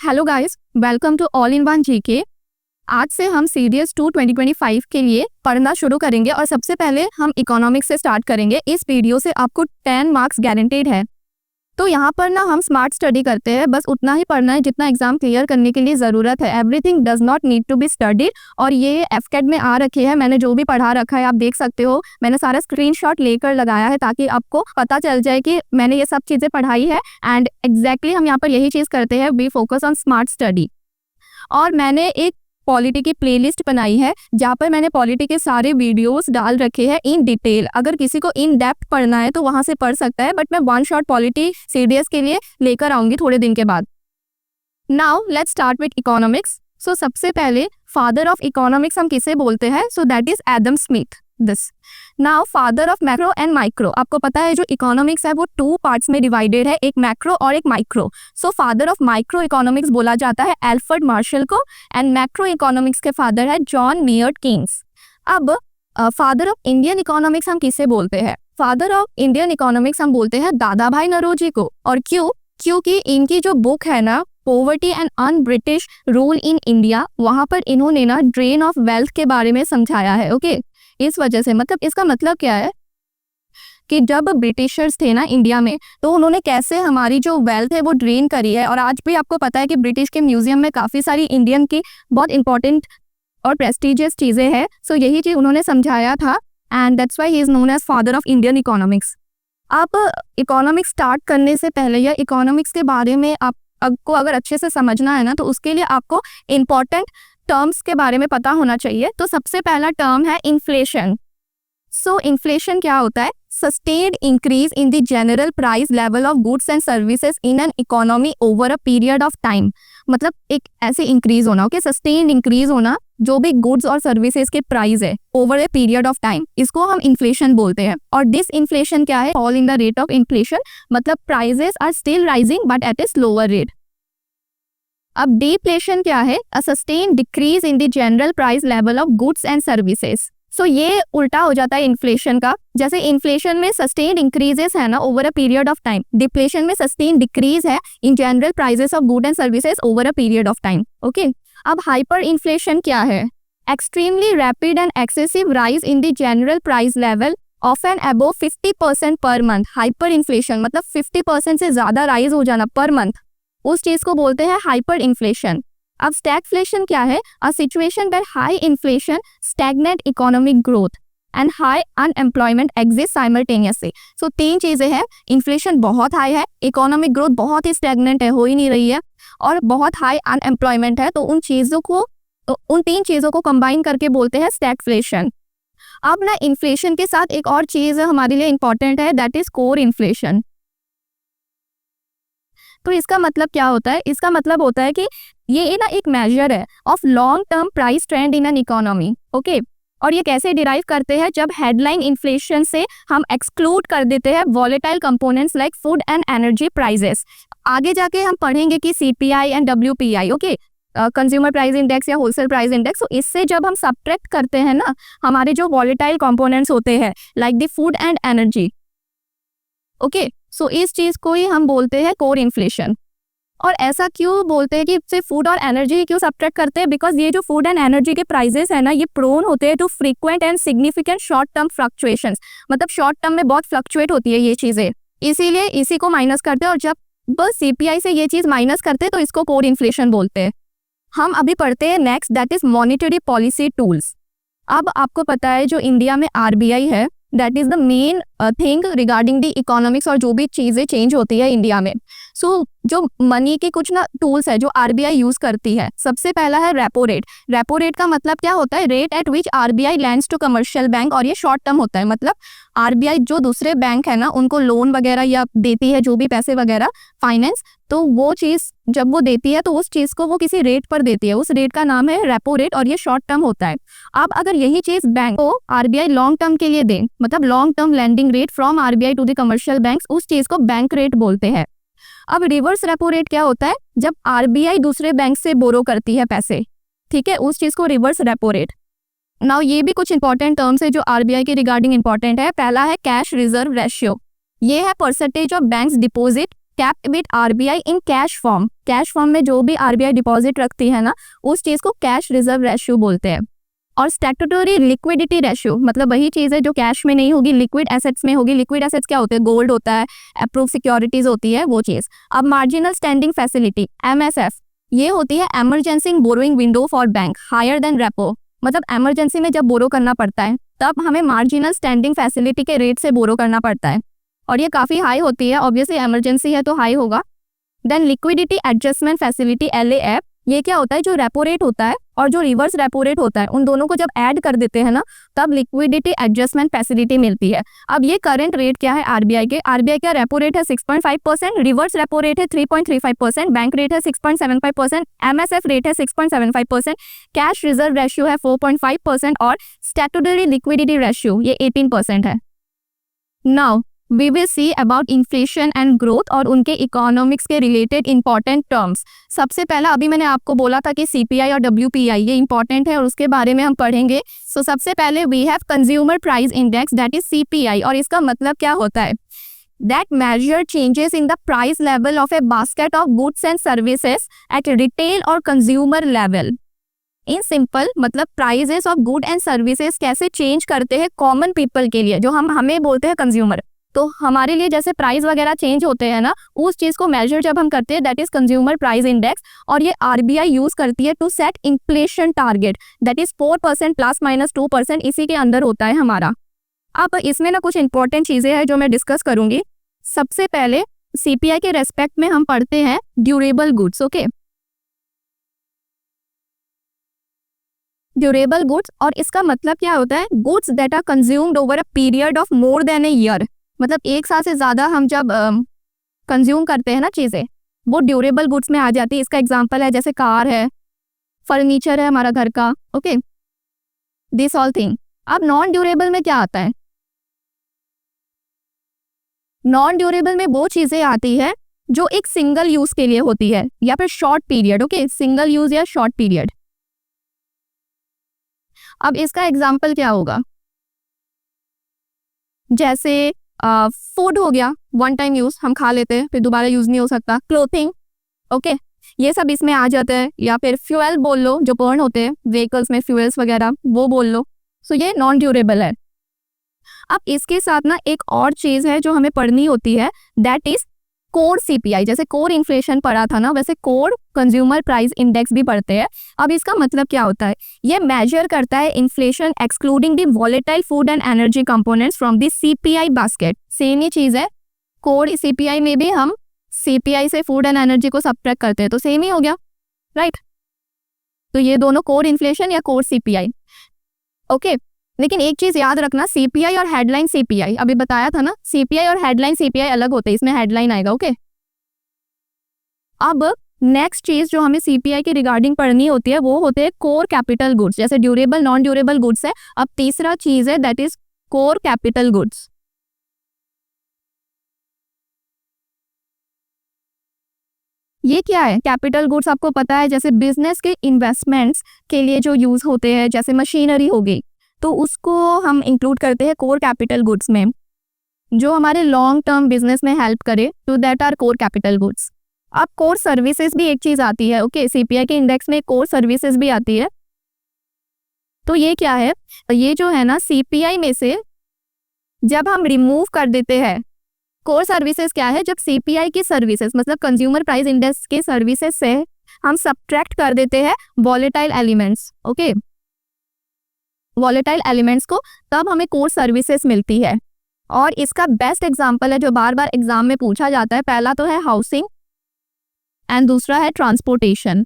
Hello guys, welcome to all in one GK. आज से हम सीडीएस 2 2025 के लिए पढ़ना शुरू करेंगे और सबसे पहले हम इकोनॉमिक्स से स्टार्ट करेंगे। इस वीडियो से आपको 10 मार्क्स गारंटेड है। तो यहाँ पर ना हम स्मार्ट स्टडी करते हैं, बस उतना ही पढ़ना है जितना एग्जाम क्लियर करने के लिए ज़रूरत है। Everything does not need to be studied. और ये एफकेट में आ रखे हैं, मैंने जो भी पढ़ा रखा है आप देख सकते हो। मैंने सारा स्क्रीनशॉट लेकर लगाया है ताकि आपको पता चल जाए कि मैंने ये सब चीज़ें पढ़ाई है। एंड एग्जैक्टली हम यहाँ पर यही चीज़ करते हैं, we focus on smart study. और मैंने एक पॉलिटी की प्लेलिस्ट बनाई है जहाँ पर मैंने पॉलिटी के सारे वीडियोस डाल रखे हैं इन डिटेल। अगर किसी को इन डेप्थ पढ़ना है तो वहाँ से पढ़ सकता है, बट मैं वन शॉट पॉलिटी सीडीएस के लिए लेकर आऊँगी थोड़े दिन के बाद। Now let's start with economics. So सबसे पहले फादर ऑफ इकोनॉमिक्स हम किसे बोलते हैं? So that is Adam Smith. This now father of macro and micro. आपको पता है जो इकोनॉमिक्स है वो 2 पार्ट्स में डिवाइडेड है, एक मैक्रो और एक micro. So father of micro economics बोला जाता है एल्फ्रेड मार्शल को, एंड मैक्रो इकोनॉमिक्स के फादर है जॉन मेयर्ड केन्स। अब फादर ऑफ इंडियन इकोनॉमिक्स हम किसे बोलते हैं? फादर ऑफ इंडियन इकोनॉमिक्स हम बोलते हैं दादा भाई नौरोजी को। और क्यों? क्योंकि इनकी जो बुक है ना, poverty and un British rule in India, वहां पर इन्होंने ना ड्रेन ऑफ वेल्थ के बारे में समझाया है। ओके, इस वजह से मतलब इसका मतलब क्या है कि जब ब्रिटिशर्स थे ना इंडिया में, तो उन्होंने कैसे हमारी जो वेल्थ है वो ड्रेन करी है। और आज भी आपको पता है कि ब्रिटिश के म्यूजियम में काफ़ी सारी इंडियन की बहुत इंपॉर्टेंट और प्रेस्टिजियस चीज़ें हैं। सो यही चीज़ उन्होंने समझाया था, and that's why he is known as father of Indian economics. आप इकोनॉमिक्स स्टार्ट करने से पहले या इकोनॉमिक्स के बारे में आपको अगर अच्छे से समझना है ना, तो उसके लिए आपको इम्पॉर्टेंट टर्म्स के बारे में पता होना चाहिए। तो सबसे पहला टर्म है इन्फ्लेशन। सो इन्फ्लेशन क्या होता है? Sustained increase in the general price level of goods and services in an economy over a period of time. मतलब एक ऐसे इंक्रीज होना, ओके, सस्टेन्ड इंक्रीज होना जो भी गुड्स और सर्विसेज के प्राइस है over a period of time, इसको हम इन्फ्लेशन बोलते हैं। और डिस इन्फ्लेशन क्या है? Fall in the rate of inflation, मतलब prices are still rising but at a slower rate. अब डिफ्लेशन क्या है? A sustained decrease in the general price level of goods and services. So ये उल्टा हो जाता है इन्फ्लेशन का। जैसे इन्फ्लेशन में सस्टेन्ड इंक्रीजेस है ना over a period of time, deflation में सस्टेन्ड डिक्रीज है in general prices of good and services over a period of time. Okay, अब हाइपर इन्फ्लेशन क्या है? Extremely rapid and excessive rise in the general price level of an above 50% per month. Hyper inflation मतलब 50% से ज्यादा rise हो जाना per month, उस चीज को बोलते हैं हाइपर इन्फ्लेशन। अब स्टैगफ्लेशन क्या है? A situation where high inflation, stagnant economic growth and high unemployment exist simultaneously. So 3 चीजें हैं, इन्फ्लेशन बहुत हाई है, इकोनॉमिक ग्रोथ बहुत ही स्टैग्नेंट है, हो ही नहीं रही है, और बहुत हाई अनएम्प्लॉयमेंट है। तो उन 3 चीजों को कंबाइन करके बोलते हैं स्टैगफ्लेशन। अब ना इन्फ्लेशन के साथ एक और चीज हमारे लिए इंपॉर्टेंट है, दैट इज कोर इन्फ्लेशन। तो इसका मतलब क्या होता है? इसका मतलब होता है कि ये ना एक मेजर है of long term price trend in an economy. Okay, और ये कैसे डिराइव करते हैं? जब हेडलाइन इन्फ्लेशन से हम एक्सक्लूड कर देते हैं volatile components like food and energy prices. आगे जाके हम पढ़ेंगे कि CPI and WPI, okay, consumer price index या होलसेल प्राइस इंडेक्स। तो इससे जब हम सब्ट्रैक्ट करते हैं ना हमारे जो वॉलेटाइल कंपोनेंट्स होते हैं like the food and energy, okay, so इस चीज को ही हम बोलते हैं कोर इन्फ्लेशन। और ऐसा क्यों बोलते हैं कि सिर्फ फूड और एनर्जी क्यों सब्ट्रैक्ट करते हैं? बिकॉज ये जो फूड एंड एनर्जी के प्राइसेस है ना, ये प्रोन होते हैं to frequent and significant short term fluctuations. मतलब शॉर्ट टर्म में बहुत फ्लक्चुएट होती है ये चीजें, इसीलिए इसी को माइनस करते हैं। और जब बस सीपीआई से ये चीज माइनस करते हैं तो इसको कोर इन्फ्लेशन बोलते हैं। हम अभी पढ़ते हैं next, that is monetary policy tools. अब आपको पता है जो इंडिया में आरबीआई है, that is the main thing regarding the economics और जो भी चीज़ें चेंज होती है इंडिया में। सो जो मनी के कुछ ना टूल्स है जो आरबीआई यूज करती है। सबसे पहला है रेपो रेट। रेपो रेट का मतलब क्या होता है? Rate at which RBI lends to commercial bank, और ये शॉर्ट टर्म होता है। मतलब आरबीआई जो दूसरे बैंक है ना उनको लोन वगैरह या देती है, जो भी पैसे वगैरह फाइनेंस, तो वो चीज़ जब वो देती है तो उस चीज़ को वो किसी रेट पर देती है, उस रेट का नाम है रेपो रेट, और ये शॉर्ट टर्म होता है। अब अगर यही चीज़ बैंक को आरबीआई लॉन्ग टर्म के लिए दे, मतलब long term lending rate from RBI to the commercial banks, उस चीज़ को बैंक रेट बोलते हैं। अब रिवर्स रेपो रेट क्या होता है? जब आरबीआई दूसरे बैंक से बोरो करती है पैसे, ठीक है, उस चीज़ को रिवर्स रेपो रेट। नाउ ये भी कुछ इंपॉर्टेंट टर्म्स है जो आरबीआई के रिगार्डिंग इंपॉर्टेंट है। पहला है कैश रिजर्व रेशियो। ये है percentage of banks deposit capped with RBI in cash form. Cash form में जो भी आरबीआई डिपॉजिट रखती है ना, उस चीज को कैश रिजर्व रेशियो बोलते हैं। और स्टैट्यूटरी लिक्विडिटी रेशियो मतलब वही चीज है जो कैश में नहीं होगी, लिक्विड एसेट्स में होगी। लिक्विड एसेट्स क्या होते हैं? गोल्ड होता है, अप्रूव सिक्योरिटीज होती है, वो चीज। अब मार्जिनल स्टैंडिंग फैसिलिटी एमएसएफ, ये होती है emergency borrowing window for bank higher than repo. मतलब एमरजेंसी में जब बोरो करना पड़ता है तब हमें मार्जिनल स्टैंडिंग फैसिलिटी के रेट से बोरो करना पड़ता है, और ये काफी हाई होती है, ऑब्वियसली इमरजेंसी है तो हाई होगा। Then liquidity adjustment facility LAF, ये क्या होता है? जो रेपो रेट होता है और जो रिवर्स रेपो रेट होता है, उन दोनों को जब ऐड कर देते हैं ना, तब लिक्विडिटी एडजस्टमेंट फैसिलिटी मिलती है। अब ये करंट रेट क्या है आरबीआई के? आरबीआई का रेपो रेट है 6.5%, रिवर्स रेपो रेट है 3.35%, बैंक रेट है 6.75%, एमएसएफ रेट है 6.75%, कैश रिजर्व रेशियो है 4.5% और स्टैट्यूटरी लिक्विडिटी रेशियो ये 18% है। Now we will see about inflation and growth और उनके इकोनॉमिक्स के रिलेटेड इंपॉर्टेंट टर्म्स। सबसे पहला अभी मैंने आपको बोला था कि सीपीआई और डब्ल्यूपीआई ये इंपॉर्टेंट है और उसके बारे में हम पढ़ेंगे। सो सबसे पहले we have consumer price index that is CPI, और इसका मतलब क्या होता है? That measure changes in the price level of a basket of goods and services at retail or consumer level. In simple मतलब prices of good and services कैसे change करते हैं कॉमन पीपल के लिए, जो हमें बोलते हैं कंज्यूमर। तो हमारे लिए जैसे प्राइस वगैरह चेंज होते हैं ना, उस चीज को मेजर जब हम करते हैं that is consumer price index, और ये आरबीआई यूज करती है to set inflation target that is 4% ±2%, इसी के अंदर होता है हमारा। अब इसमें ना कुछ इंपॉर्टेंट चीजें हैं जो मैं डिस्कस करूंगी। सबसे पहले सीपीआई के रेस्पेक्ट में हम पढ़ते हैं durable goods. Okay, durable goods, और इसका मतलब क्या होता है? Goods that are consumed over a period of more than a year. मतलब एक साल से ज्यादा हम जब कंज्यूम करते हैं ना चीजें, वो ड्यूरेबल गुड्स में आ जाती है। इसका एग्जांपल है जैसे कार है, फर्नीचर है हमारा घर का। Okay, this all thing. अब नॉन ड्यूरेबल में क्या आता है? नॉन ड्यूरेबल में वो चीजें आती है जो एक सिंगल यूज के लिए होती है या फिर short period. Okay, single use या शॉर्ट पीरियड। अब इसका एग्जाम्पल क्या होगा? जैसे फूड हो गया, वन टाइम यूज, हम खा लेते हैं फिर दोबारा यूज नहीं हो सकता। क्लोथिंग, ओके, ये सब इसमें आ जाते हैं। या फिर फ्यूल बोल लो, जो बर्न होते हैं व्हीकल्स में, फ्यूल्स वगैरह, वो बोल लो। सो ये नॉन ड्यूरेबल है। अब इसके साथ ना एक और चीज है जो हमें पढ़नी होती है, दैट इज कोर सीपीआई। जैसे कोर इन्फ्लेशन पढ़ा था ना, वैसे कोर कंज्यूमर प्राइस इंडेक्स भी पढ़ते हैं। अब इसका मतलब क्या होता है? ये मेजर करता है inflation excluding the volatile food and energy components from the CPI basket. Same ही चीज है, कोर सीपीआई में भी हम सीपीआई से फूड एंड एनर्जी को सब्ट्रैक्ट करते हैं, तो सेम ही हो गया, राइट? तो ये दोनों कोर इन्फ्लेशन या कोर सीपीआई। ओके, लेकिन एक चीज याद रखना, सीपीआई और हेडलाइन सीपीआई, अभी बताया था ना, सीपीआई और हेडलाइन सीपीआई अलग होते हैं, इसमें हेडलाइन आएगा। ओके, अब नेक्स्ट चीज जो हमें सीपीआई के रिगार्डिंग पढ़नी होती है वो होते हैं कोर कैपिटल गुड्स। जैसे ड्यूरेबल नॉन ड्यूरेबल गुड्स है, अब तीसरा चीज है that is core capital goods. ये क्या है? कैपिटल गुड्स आपको पता है, जैसे बिजनेस के इन्वेस्टमेंट्स के लिए जो यूज होते हैं, जैसे मशीनरी हो गई, तो उसको हम इंक्लूड करते हैं कोर कैपिटल गुड्स में, जो हमारे लॉन्ग टर्म बिजनेस में हेल्प करे, तो that are core capital goods. अब कोर सर्विसेज भी एक चीज आती है। ओके, सीपीआई के इंडेक्स में कोर सर्विसेज भी आती है। तो ये क्या है? ये जो है ना, सीपीआई में से जब हम रिमूव कर देते हैं कोर सर्विसेज, क्या है? जब सीपीआई की सर्विसेज मतलब कंज्यूमर प्राइस इंडेक्स के सर्विसेज से हम सब्ट्रैक्ट कर देते हैं volatile elements. Okay, volatile elements को, तब हमें कोर सर्विसेज मिलती है। और इसका बेस्ट एग्जांपल है जो बार बार एग्जाम में पूछा जाता है, पहला तो है हाउसिंग एंड दूसरा है ट्रांसपोर्टेशन।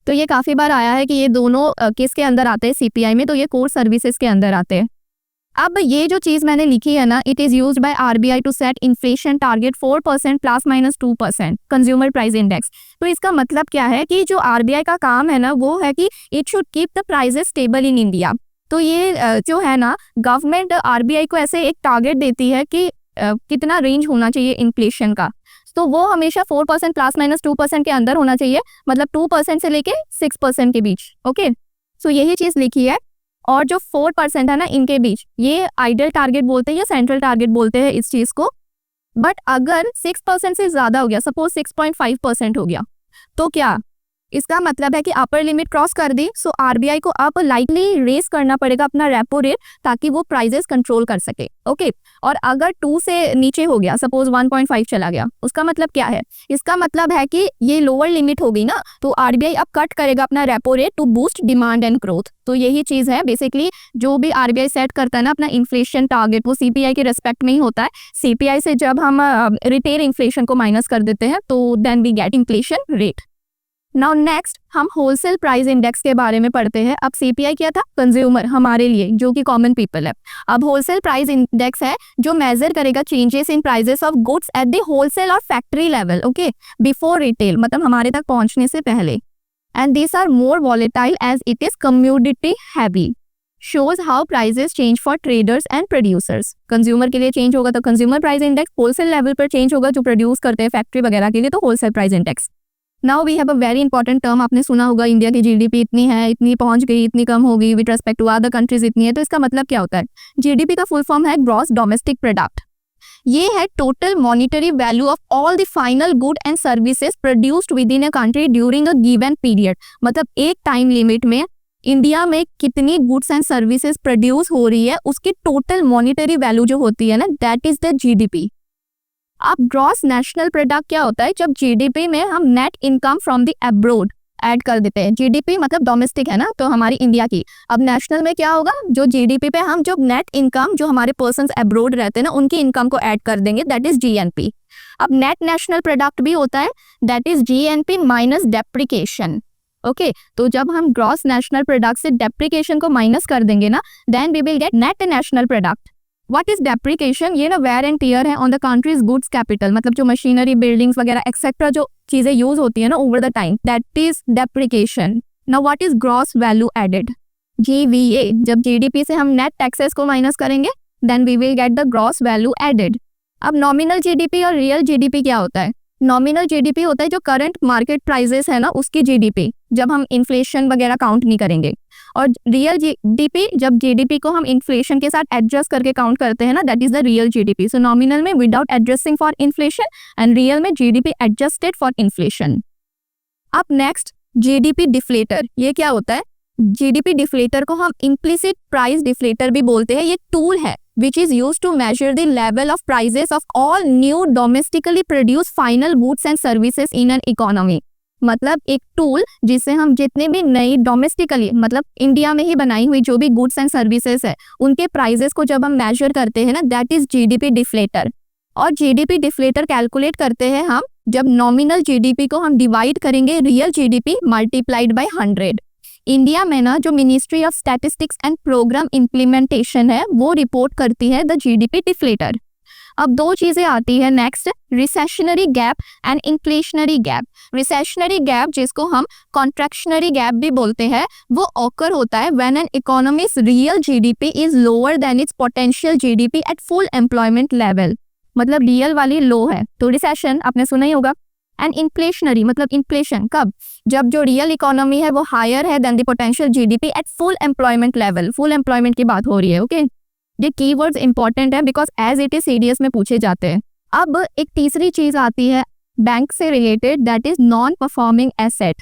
तो ये काफी बार आया है कि ये दोनों किसके अंदर आते हैं सीपीआई में, तो ये कोर सर्विसेज के अंदर आते हैं। अब ये जो चीज मैंने लिखी है ना, it is used by RBI to set inflation target 4% ±2% consumer price index. तो इसका मतलब क्या है कि जो आरबीआई का काम है ना, वो है कि it should keep the prices stable in India. तो ये जो है ना, गवर्नमेंट आरबीआई को ऐसे एक टारगेट देती है कि कितना रेंज होना चाहिए इन्फ्लेशन का, तो वो हमेशा 4% ±2% के अंदर होना चाहिए, मतलब 2% से लेके 6% के बीच। ओके, सो यही चीज लिखी है। और जो 4% है ना इनके बीच, ये आइडियल टारगेट बोलते हैं या सेंट्रल टारगेट बोलते हैं इस चीज को। बट अगर 6% से ज्यादा हो गया, सपोज 6.5% हो गया, तो क्या इसका मतलब है कि अपर लिमिट क्रॉस कर दी, सो आरबीआई को अब लाइकली रेस करना पड़ेगा अपना रेपो रेट ताकि वो प्राइजेस कंट्रोल कर सके। ओके और अगर 2 से नीचे हो गया, सपोज 1.5 चला गया, उसका मतलब क्या है? इसका मतलब है कि ये लोअर लिमिट हो गई ना, तो आरबीआई अब कट करेगा अपना repo rate to boost demand and growth. तो यही चीज है बेसिकली, जो भी आरबीआई सेट करता है ना अपना इन्फ्लेशन टारगेट, वो सीपीआई के रेस्पेक्ट में ही होता है। सीपीआई से जब हम रिटेल इन्फ्लेशन को माइनस कर देते हैं तो then we get inflation rate. Now next हम होलसेल प्राइस इंडेक्स के बारे में पढ़ते हैं। अब सीपीआई क्या था? कंज्यूमर, हमारे लिए जो कि कॉमन पीपल है। अब होलसेल प्राइस इंडेक्स है जो मेजर करेगा changes in prices of goods at the wholesale और factory level, okay, before retail, मतलब हमारे तक पहुंचने से पहले। And this are more volatile as it is commodity heavy, shows how prices change for traders and producers। Consumer के लिए change होगा तो consumer price index, wholesale level पर चेंज होगा जो प्रोड्यूस करते हैं फैक्ट्री वगैरह के लिए तो wholesale price index. Now we have a very important term, आपने सुना होगा इंडिया की जीडीपी इतनी है, इतनी पहुंच गई, इतनी कम हो गई with respect to other countries इतनी है। तो इसका मतलब क्या होता है? जीडीपी का फुल फॉर्म है ग्रॉस डोमेस्टिक प्रोडक्ट। ये है total monetary value of all the final good and services produced with in a country during a given period. मतलब एक टाइम लिमिट में इंडिया में कितनी गुड्स एंड सर्विसेज प्रोड्यूस हो रही है, उसकी टोटल मॉनिटरी वैल्यू जो होती है ना, दैट इज द जीडीपी। अब ग्रॉस नेशनल प्रोडक्ट क्या होता है? जब जीडीपी में हम net income from the abroad add कर देते हैं। जीडीपी मतलब डोमेस्टिक है ना, तो हमारी इंडिया की। अब नेशनल में क्या होगा? जो जीडीपी पे हम जो नेट इनकम जो हमारे पर्सन्स अब्रोड रहते हैं ना, उनकी इनकम को ऐड कर देंगे, दैट इज जीएनपी। अब नेट नेशनल प्रोडक्ट भी होता है, that is GNP minus depreciation. Okay तो जब हम ग्रॉस नेशनल प्रोडक्ट से डेप्रिकेशन को माइनस कर देंगे ना, then we will get net national product. What is depreciation? ये ना वेयर एंड टियर है on the countries goods capital, मतलब जो मशीनरी, बिल्डिंग्स वगैरह एक्सेट्रा जो चीजें यूज होती है ना over the time, that is depreciation. Now what is gross value added? GVA. जब जीडीपी से हम नेट टैक्सेस को माइनस करेंगे, then we will get the gross value added. अब नॉमिनल जीडीपी और रियल जीडीपी क्या होता है? नॉमिनल जीडीपी होता है जो करंट मार्केट प्राइसेस है ना, उसकी जीडीपी, जब हम इन्फ्लेशन वगैरह काउंट नहीं करेंगे। और रियल जीडीपी, जब जीडीपी को हम इन्फ्लेशन के साथ एडजस्ट करके काउंट करते हैं ना, that is the real GDP. So nominal में without adjusting for inflation and real में जीडीपी एडजस्टेड फॉर इन्फ्लेशन। अब नेक्स्ट जीडीपी डिफ्लेटर, ये क्या होता है? जीडीपी डिफ्लेटर को हम इम्प्लिसिट प्राइस डिफ्लेटर भी बोलते हैं। ये टूल है which is used to measure the level of prices of all new domestically produced final goods and services in an economy। मतलब एक टूल जिससे हम जितने भी नई डोमेस्टिकली, मतलब इंडिया में ही बनाई हुई जो भी गुड्स एंड सर्विसेज है, उनके प्राइजेस को जब हम मेजर करते हैं ना, दैट इज जीडीपी डिफ्लेटर। और जीडीपी डिफ्लेटर कैलकुलेट करते हैं हम जब नॉमिनल जीडीपी को हम डिवाइड करेंगे real GDP multiplied by 100। India में ना जो ministry of statistics and programme implementation है, वो रिपोर्ट करती है द जीडीपी डिफ्लेटर। अब दो चीजें आती है next, recessionary gap and inflationary gap. Recessionary gap, जिसको हम कॉन्ट्रैक्शनरी गैप भी बोलते हैं, वो ऑकर होता है when an economies real GDP is lower than it's potential GDP at full employment level. मतलब रियल वाली लो है तो रिसेशन आपने सुना ही होगा। एंड इन्फ्लेशनरी मतलब इन्फ्लेशन कब? जब जो रियल इकोनॉमी है वो हायर है then the potential GDP at full employment level. Full employment की बात हो रही है। ओके ये कीवर्ड्स इंपॉर्टेंट है because as it is CDS में पूछे जाते हैं। अब एक तीसरी चीज आती है बैंक से related, that is non performing asset.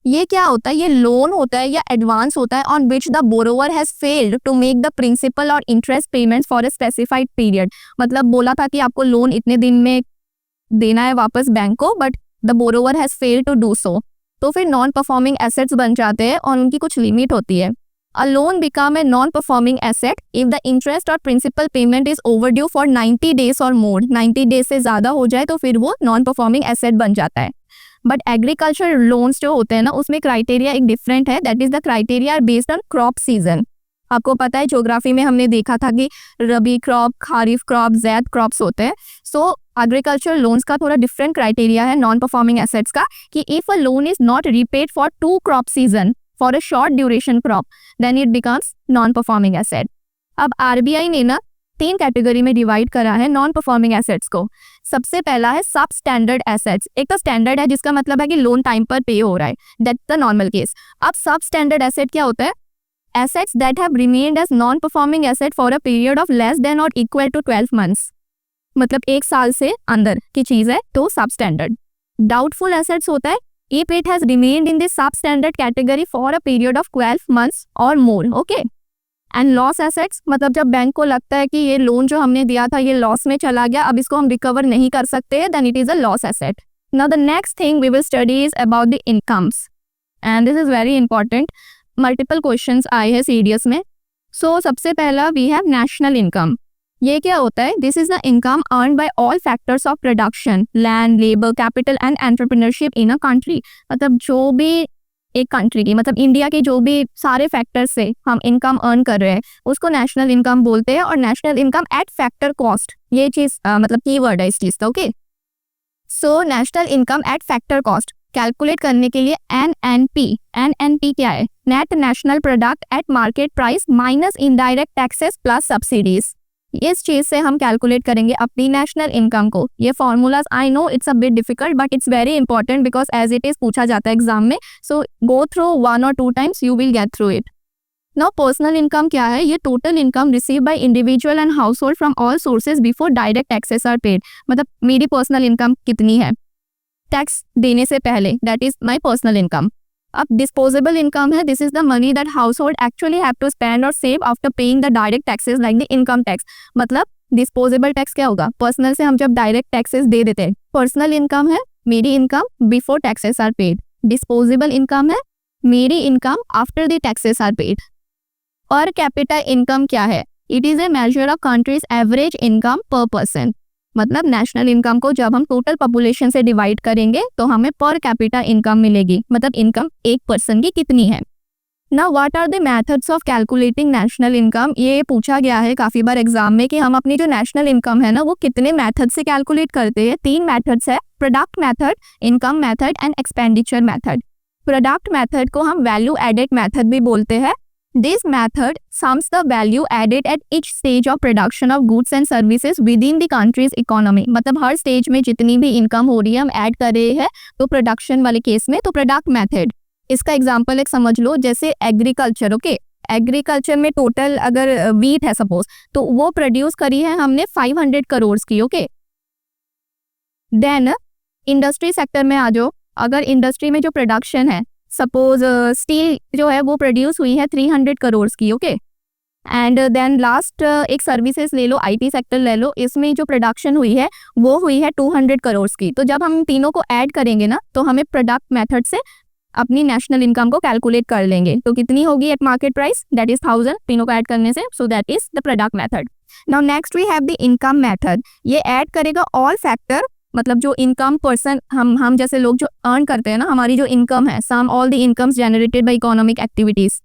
ये क्या होता है? ये लोन होता है या एडवांस होता है on which the borrower has failed to make the principal और interest payments for a specified period. मतलब बोला था कि आपको लोन इतने दिन में देना है वापस बैंक को, but the borrower has failed to do so, तो फिर नॉन परफॉर्मिंग एसेट्स बन जाते हैं और उनकी कुछ लिमिट होती है। A loan become a non performing asset if the interest और principal payment is overdue for 90 days और मोर। 90 डेज से ज्यादा हो जाए तो फिर वो नॉन परफॉर्मिंग एसेट बन जाता है। बट एग्रीकल्चर लोन्स जो होते हैं ना, उसमें क्राइटेरिया एक डिफरेंट है, that is the criteria are based on crop season. आपको पता है ज्योग्राफी में हमने देखा था कि rabi crop, kharif crop, zaid crops होते हैं। सो एग्रीकल्चर लोन्स का थोड़ा डिफरेंट क्राइटेरिया है नॉन परफॉर्मिंग एसेट्स का, कि if a loan is not repaid for 2 crop season for a short duration crop, then it becomes non performing asset. अब RBI ने ना 3 कैटेगरी में डिवाइड करा है नॉन परफॉर्मिंग एसेट्स को। सबसे पहला है सब स्टैंडर्ड एसेट्स। एक तो स्टैंडर्ड है जिसका मतलब है कि लोन टाइम पर पे हो रहा है, दैट्स द नॉर्मल केस। अब सब स्टैंडर्ड एसेट क्या होता है? assets that have remained as non-performing asset for a period of less than or equal to 12 months. मतलब 1 साल से अंदर की चीज है तो substandard. Doubtful assets होता है if it has remained in the substandard category for a period of 12 months or more. Okay. And loss assets मतलब जब बैंक को लगता है कि ये लोन जो हमने दिया था ये लॉस में चला गया, अब इसको हम रिकवर नहीं कर सकते, then it is a loss asset. Now the next thing we will study is about the incomes and this is very important. Multiple questions आए हैं सीडीएस में. सो सबसे पहला वी हैव नेशनल इनकम. ये क्या होता है? This is the income earn by all factors of production, land, labour, capital and entrepreneurship in a country. मतलब जो भी एक कंट्री की, मतलब इंडिया के जो भी सारे फैक्टर्स से हम इनकम अर्न कर रहे हैं उसको नेशनल इनकम बोलते हैं. और national income eight factor cost, ये चीज मतलब कीवर्ड है इस चीज का. Okay. So national income eight factor cost calculate करने के लिए एनएनपी क्या है? Net national product at market price minus indirect taxes plus subsidies. इस चीज से हम कैलकुलेट करेंगे अपनी नेशनल इनकम को. ये formulas I know it's a bit difficult but it's very important because as it is पूछा जाता है एग्जाम में. So go through 1 or 2 times, you will get through it. Now personal income क्या है? ये total income receive by individual and household from all sources before direct taxes are paid. मतलब मेरी personal income कितनी है tax देने से पहले, that is my personal income. अब डिस्पोजेबल इनकम है, this is the money that household actually have to spend और save after paying the direct taxes like the income tax. मतलब disposable tax क्या होगा? Personal से हम जब direct taxes दे देते हैं, पर्सनल इनकम है मेरी income before taxes are paid, disposable income है मेरी income after the taxes are paid. Per capita income क्या है? It is a measure of countries average income per person. मतलब नेशनल इनकम को जब हम टोटल पॉपुलेशन से डिवाइड करेंगे तो हमें पर कैपिटा इनकम मिलेगी. मतलब इनकम एक पर्सन की कितनी है. Now what are the methods of calculating national income? ये पूछा गया है काफी बार एग्जाम में कि हम अपनी जो नेशनल इनकम है ना वो कितने मेथड से कैलकुलेट करते हैं. 3 मेथड्स है, product method, income method and expenditure method. Product method को हम वैल्यू एडेड मेथड भी बोलते हैं. This method sums the value added at each stage of production of goods and services within the country's economy. मतलब हर stage में जितनी भी income हो रही है हम ऐड कर रहे हैं तो प्रोडक्शन वाले केस में तो प्रोडक्ट मेथड. इसका एग्जांपल एक समझ लो, जैसे एग्रीकल्चर. ओके, एग्रीकल्चर में टोटल अगर वीट है सपोज तो वो प्रोड्यूस करी है हमने 500 करोड़ की. ओके. देन इंडस्ट्री सेक्टर में आ जाओ. अगर इंडस्ट्री में जो प्रोडक्शन है सपोज स्टील जो है वो प्रोड्यूस हुई है 300 करोड़ की. ओके. एंड देन लास्ट एक सर्विसेज ले लो, आईटी सेक्टर ले लो, इसमें जो प्रोडक्शन हुई है वो हुई है 200 करोड़ की. तो जब हम तीनों को ऐड करेंगे ना तो हमें प्रोडक्ट मेथड से अपनी नेशनल इनकम को कैलकुलेट कर लेंगे. तो कितनी होगी at market price? That is 1000 तीनों को ऐड करने से. So that is the product method. Now next we have the income method. ये ऐड करेगा ऑल फैक्टर, मतलब जो इनकम पर्सन हम जैसे लोग जो अर्न करते हैं ना, हमारी जो इनकम है, sum all the incomes generated by economic activities.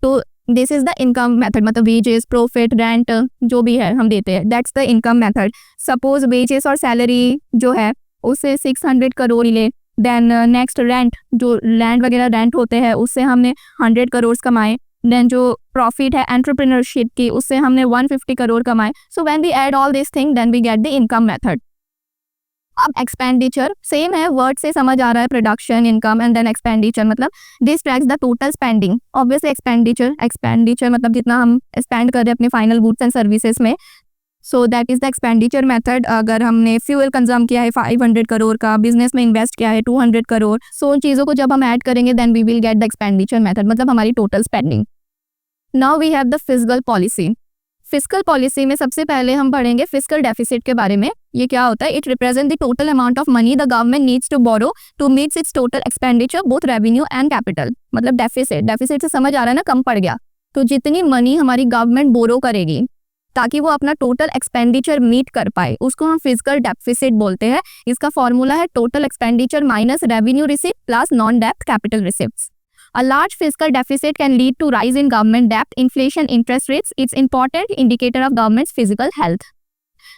तो this is the income method. मतलब वेजेस, प्रॉफिट, रेंट जो भी है हम देते हैं, that's the income method. Suppose wages और सैलरी जो है उससे 600 करोड़ ले. देन नेक्स्ट रेंट, जो लैंड वगैरह रेंट होते हैं उससे हमने 100 करोड़ कमाए. देन जो प्रॉफिट है एंटरप्रेन्योरशिप की उससे हमने 150 करोड़ कमाए. So when we add all this thing then we get the income method. अब एक्सपेंडिचर सेम है, वर्ड से समझ आ रहा है, production, income and then expenditure. मतलब this tracks the total spending. Obviously expenditure मतलब जितना हम स्पेंड कर रहे हैं अपने फाइनल गुड्स एंड सर्विसेज में. सो that is the expenditure method. अगर हमने फ्यूल कंज्यूम किया है 500 करोड़ का, बिजनेस में इन्वेस्ट किया है 200 करोड़, सो उन चीज़ों को जब हम ऐड करेंगे then we will get the expenditure method, मतलब हमारी total spending. Now we have the fiscal policy. Fiscal policy में सबसे पहले हम पढ़ेंगे फिस्कल डेफिसिट के बारे में. ये क्या होता है? It represent the total amount of money the government needs to borrow to meet its total expenditure both revenue and capital. मतलब डेफिसिट से समझ आ रहा है ना, कम पड़ गया. तो जितनी मनी हमारी गवर्नमेंट बोरो करेगी ताकि वो अपना टोटल एक्सपेंडिचर मीट कर पाए, उसको हम फिस्कल डेफिसिट बोलते हैं. इसका फॉर्मूला है total expenditure minus revenue receipt plus non डेप्ट capital receipts. A large fiscal deficit can lead to rise in government debt, inflation, interest rates. It's important indicator of government's physical health.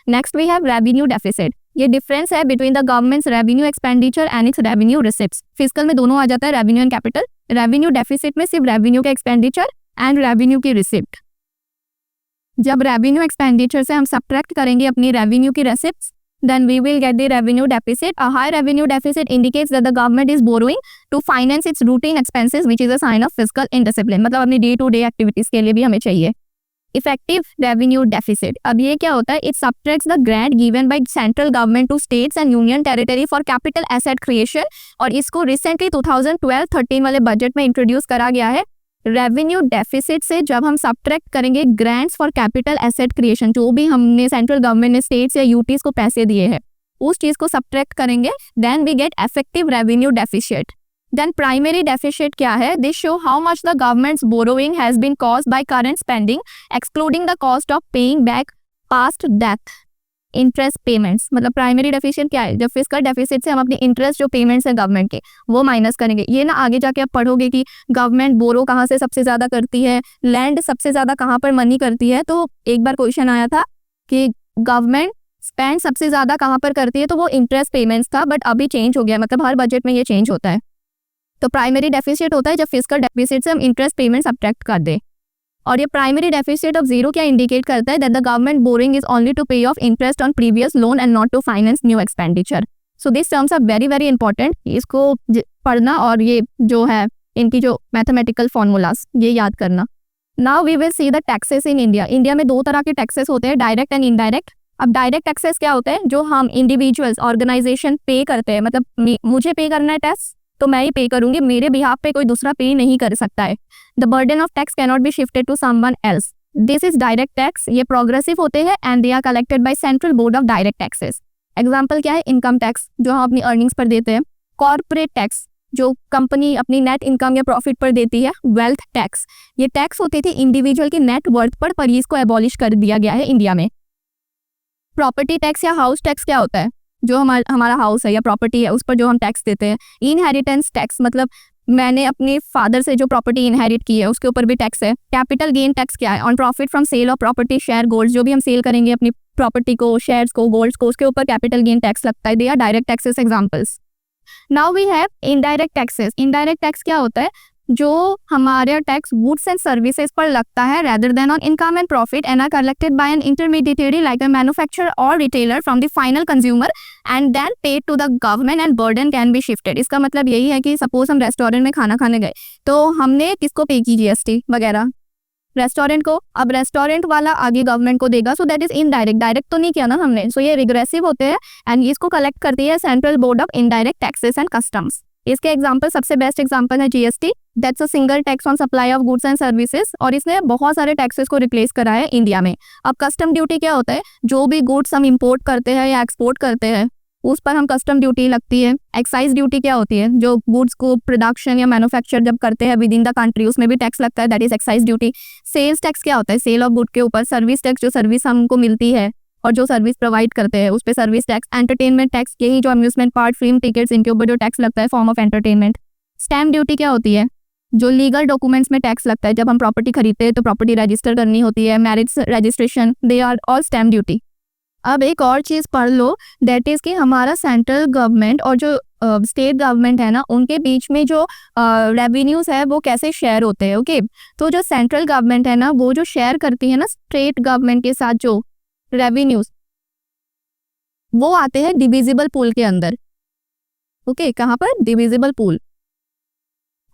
Next we have revenue deficit. ये difference है between the government's revenue expenditure and its revenue receipts. Fiscal में दोनों आ जाता है, revenue and capital. Revenue deficit में सिर्फ revenue का expenditure and revenue की रिसिप्ट. जब रेवेन्यू एक्सपेंडिचर से हम सब्ट्रैक्ट करेंगे अपनी रेवेन्यू की receipts then we will get the revenue deficit. A high revenue deficit indicates that the government is borrowing to finance its routine expenses, which is a sign of fiscal indiscipline. मतलब अपनी day to day activities के लिए भी हमें चाहिए. Effective revenue deficit, अब ये क्या होता है? It subtracts the grant given by central government to states and union territory for capital asset creation, और इसको रिसेंटली 2012-13 वाले बजट में इंट्रोड्यूस करा गया है. रेवेन्यू डेफिसिट से जब हम सब्ट्रैक्ट करेंगे grants for capital asset creation, जो भी हमने सेंट्रल गवर्नमेंट ने स्टेट्स या यूटीज को पैसे दिए हैं, उस चीज को सब्ट्रैक्ट करेंगे, then we get effective revenue deficit. Then primary deficit क्या है? This show how much the government's borrowing has been caused by current spending, excluding the cost of paying back past debt interest payments. मतलब primary deficient क्या है? जब fiscal deficit से हम अपनी interest जो पेमेंट्स है गवर्नमेंट के वो माइनस करेंगे. ये ना आगे जाके आप पढ़ोगे कि गवर्नमेंट बोरो कहाँ से सबसे ज्यादा करती है, लैंड सबसे ज्यादा कहाँ पर मनी करती है. तो एक बार क्वेश्चन आया था कि गवर्नमेंट स्पेंड सबसे ज्यादा कहाँ पर करती है, तो वो इंटरेस्ट पेमेंट्स था, बट अभी चेंज हो गया. मतलब हर बजट में ये चेंज होता है. तो प्राइमरी डेफिसिट होता है जब फिस्कल डेफिसिट से हम इंटरेस्ट पेमेंट सब्ट्रैक्ट कर दें. और ये प्राइमरी डेफिसिट ऑफ जीरो क्या इंडिकेट करता है? That the government borrowing is only to pay off interest on previous loan and not to finance new expenditure. So this terms are very very important. इसको पढ़ना और ये जो है इनकी जो मैथमेटिकल फॉर्मूलाज ये याद करना. Now we will see the taxes in India. India में दो तरह के टैक्सेस होते हैं, डायरेक्ट एंड इनडायरेक्ट. अब डायरेक्ट टैक्सेस क्या होते हैं? जो हम इंडिविजुअल्स ऑर्गेनाइजेशन पे करते हैं. मतलब मुझे पे करना है टैक्स तो मैं ही पे करूंगी, मेरे बिहाफ पे कोई दूसरा पे नहीं कर सकता है. The burden of tax can not be shifted to someone else. This is direct tax. ये प्रोग्रेसिव होते हैं and they are collected by central board of direct taxes. Example क्या है? इनकम टैक्स जो हम अपनी अर्निंग्स पर देते हैं. कॉर्पोरेट टैक्स जो कंपनी अपनी नेट इनकम या प्रॉफिट पर देती है. वेल्थ टैक्स, ये टैक्स होती थी इंडिविजुअल की नेट वर्थ पर इसको एबॉलिश कर दिया गया है इंडिया में. प्रॉपर्टी टैक्स या हाउस टैक्स क्या होता है? जो हमारा हाउस है या प्रॉपर्टी है उस पर जो हम टैक्स देते हैं. इनहेरिटेंस टैक्स, मतलब मैंने अपने फादर से जो प्रॉपर्टी इनहेरिट की है उसके ऊपर भी टैक्स है. कैपिटल गेन टैक्स क्या है? On profit from sale of property, share, golds, जो भी हम सेल करेंगे अपनी प्रॉपर्टी को, शेयर्स को, गोल्ड्स को, उसके ऊपर कैपिटल गेन टैक्स लगता है. They are direct taxes examples. Now we have indirect taxes. Indirect tax क्या होता है? जो हमारे टैक्स गुड्स एंड सर्विसेज पर लगता है rather than on income and profit and are collected by an intermediary like a manufacturer or retailer from the final consumer and then paid to the government and burden can be shifted. इसका मतलब यही है कि suppose हम restaurant में खाना खाने गए तो हमने किसको पे की? जीएसटी वगैरह रेस्टोरेंट को. अब रेस्टोरेंट वाला आगे गवर्नमेंट को देगा, सो दैट इज इनडायरेक्ट. डायरेक्ट तो नहीं किया ना हमने. सो ये रिग्रेसिव होते हैं एंड इसको कलेक्ट करती है central board of indirect taxes and customs. इसके एग्जांपल, सबसे बेस्ट एग्जांपल है GST. That's a single tax on supply of goods and services, और इसने बहुत सारे टैक्सेस को रिप्लेस करा है इंडिया में. अब कस्टम ड्यूटी क्या होता है? जो भी गुड्स हम इंपोर्ट करते हैं या एक्सपोर्ट करते हैं उस पर हम कस्टम ड्यूटी लगती है. एक्साइज ड्यूटी क्या होती है? जो गुड्स को प्रोडक्शन या मैन्युफैक्चर जब करते हैं विद इन द कंट्री उसमें भी टैक्स लगता है, that is excise duty. Sales tax क्या होता है? सेल ऑफ गुड के ऊपर. सर्विस टैक्स, जो सर्विस हमको मिलती है और जो सर्विस प्रोवाइड करते हैं उस पर सर्विस टैक्स. एंटरटेनमेंट टैक्स, यही जो अम्यूजमेंट पार्क, फिल्म टिकट्स, इनके ऊपर जो टैक्स लगता है form of entertainment. Stamp duty क्या होती है? जो लीगल डॉक्यूमेंट्स में टैक्स लगता है. जब हम प्रॉपर्टी खरीदते हैं तो प्रॉपर्टी रजिस्टर करनी होती है, marriage registration, they are all stamp duty. अब एक और चीज़ पढ़ लो, दैट इज़ कि हमारा सेंट्रल गवर्नमेंट और जो स्टेट गवर्नमेंट है ना, उनके बीच में जो रेवेन्यूज़ है वो कैसे शेयर होते हैं. ओके, तो जो सेंट्रल गवर्नमेंट है ना वो जो शेयर करती है ना स्टेट गवर्नमेंट के साथ जो रेवेन्यूज़, वो आते हैं डिविजिबल पूल के अंदर. ओके, कहाँ पर? Divisible pool.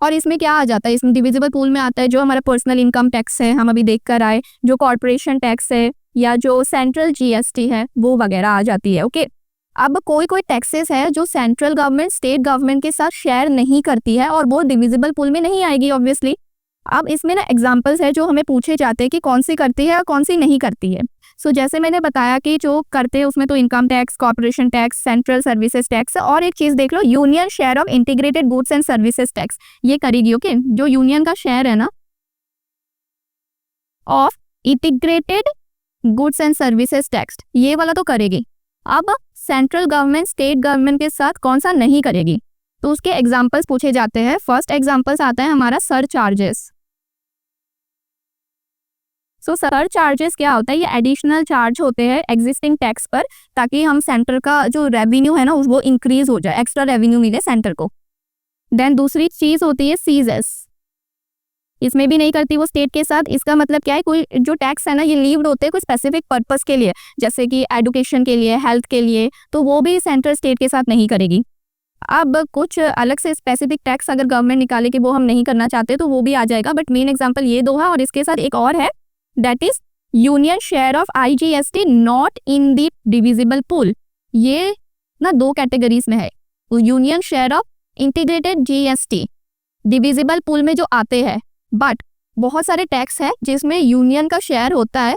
और इसमें क्या आ जाता है? इसमें डिविजिबल पूल में आता है जो हमारा पर्सनल इनकम टैक्स है, हम अभी देख कर आए, जो कॉर्पोरेशन टैक्स है या जो सेंट्रल जीएसटी है वो वगैरह आ जाती है. ओके, अब कोई टैक्सेस है जो सेंट्रल गवर्नमेंट स्टेट गवर्नमेंट के साथ शेयर नहीं करती है और वो डिविजिबल पूल में नहीं आएगी ऑब्वियसली. अब इसमें ना एग्जांपल्स है जो हमें पूछे जाते हैं कि कौन सी करती है और कौन सी नहीं करती है. सो जैसे मैंने बताया कि जो करते हैं उसमें तो income tax, corporation tax, central services tax. और एक चीज़ देख लो, union share of integrated goods and services tax, ये करेगी. ओके, जो यूनियन का शेयर है ना of integrated goods and services tax, ये वाला तो करेगी. अब सेंट्रल गवर्नमेंट स्टेट गवर्नमेंट के साथ कौन सा नहीं करेगी, तो उसके एग्जांपल्स पूछे जाते हैं. फर्स्ट एग्जांपल्स आता है हमारा sir charges. So sir charges क्या होता है? ये एडिशनल चार्ज होते हैं एग्जिस्टिंग टैक्स पर, ताकि हम सेंटर का जो रेवेन्यू है ना वो इंक्रीज हो जाए, एक्स्ट्रा रेवेन्यू मिले सेंटर को. देन दूसरी चीज होती है सीजेस. इसमें भी नहीं करती वो स्टेट के साथ। इसका मतलब क्या है, कोई जो टैक्स है ना ये लीव्ड होते हैं कोई स्पेसिफिक पर्पस के लिए, जैसे कि एजुकेशन के लिए, हेल्थ के लिए, तो वो भी सेंट्रल स्टेट के साथ नहीं करेगी। अब कुछ अलग से स्पेसिफिक टैक्स अगर गवर्नमेंट निकाले कि वो हम नहीं करना चाहते तो वो भी आ जाएगा, बट मेन एग्जांपल ये दो है। और इसके साथ एक और है, that is union share of IGST not in the divisible pool. ये ना दो कैटेगरीज में है, union share of integrated GST divisible pool में जो आते हैं, बट बहुत सारे टैक्स है जिसमें यूनियन का शेयर होता है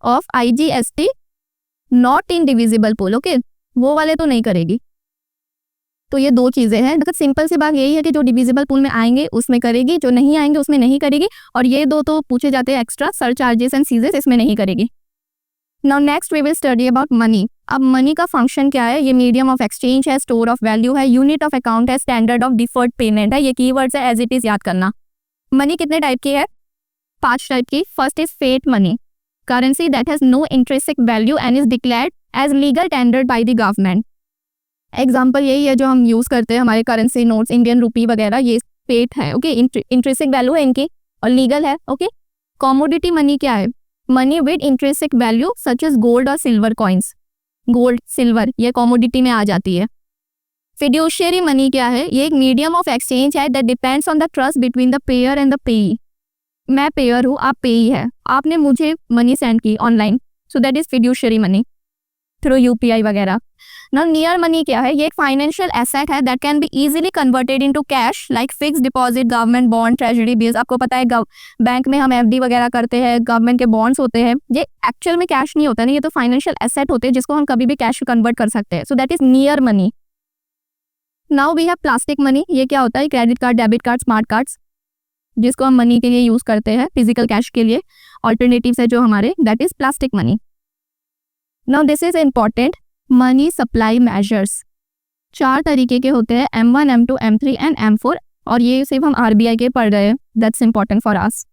of IGST not in divisible pool, okay, वो वाले तो नहीं करेगी। तो ये दो चीजें हैं, मतलब सिंपल सी बात यही है कि जो डिविजिबल पूल में आएंगे उसमें करेगी, जो नहीं आएंगे उसमें नहीं करेगी। और ये दो तो पूछे जाते हैं एक्स्ट्रा, सरचार्जेस एंड सीजेस, इसमें नहीं करेगी। Now next we will study about money. अब मनी का फंक्शन क्या है, ये मीडियम ऑफ एक्सचेंज है, स्टोर ऑफ वैल्यू है, यूनिट ऑफ अकाउंट है, स्टैंडर्ड ऑफ डिफर्ड पेमेंट है। ये कीवर्ड्स है, एज इट इज याद करना। मनी कितने टाइप की है, 5 टाइप की। First is fiat money, currency that has no intrinsic value and is declared as legal tendered by the government. Example यही है जो हम यूज करते हैं, हमारे करेंसी नोट्स, इंडियन रुपी वगैरह, ये फेट है, ओके, इंट्रिंसिक वैल्यू है इनकी और लीगल है, ओके। कॉमोडिटी मनी क्या है, money with intrinsic value such as gold और सिल्वर कॉइन्स। गोल्ड, सिल्वर, ये कॉमोडिटी में आ जाती है। फिड्यूशियरी मनी क्या है, ये एक मीडियम ऑफ एक्सचेंज है that depends on the trust between the pair and the पेई। मैं पेयर हूँ, आप पेई है, आपने मुझे मनी सेंड की online, so that is fiduciary money through UPI वगैरह। नाउ नियर मनी क्या है, ये एक फाइनेंशियल एसेट है that can be easily converted into cash like fix deposit, government bond, treasury bills. आपको पता है बैंक में हम FD वगैरह करते हैं, गवर्नमेंट के बॉन्ड्स होते हैं, ये एक्चुअल में कैश नहीं होता ना, ये तो फाइनेंशियल एसेट होते हैं जिसको हम कभी भी कैश कन्वर्ट कर सकते हैं, so that is near money. Now we have plastic money. ये क्या होता है, credit card, debit card, smart cards, जिसको हम मनी के लिए यूज करते हैं, फिजिकल कैश के लिए। ऑल्टरनेटिव्स है जो हमारे, that is plastic money. Now this is important, money supply measures 4 तरीके के होते हैं, M1, M2, M3 and M4, और ये सिर्फ हम RBI के पढ़ रहे हैं, that's important for us.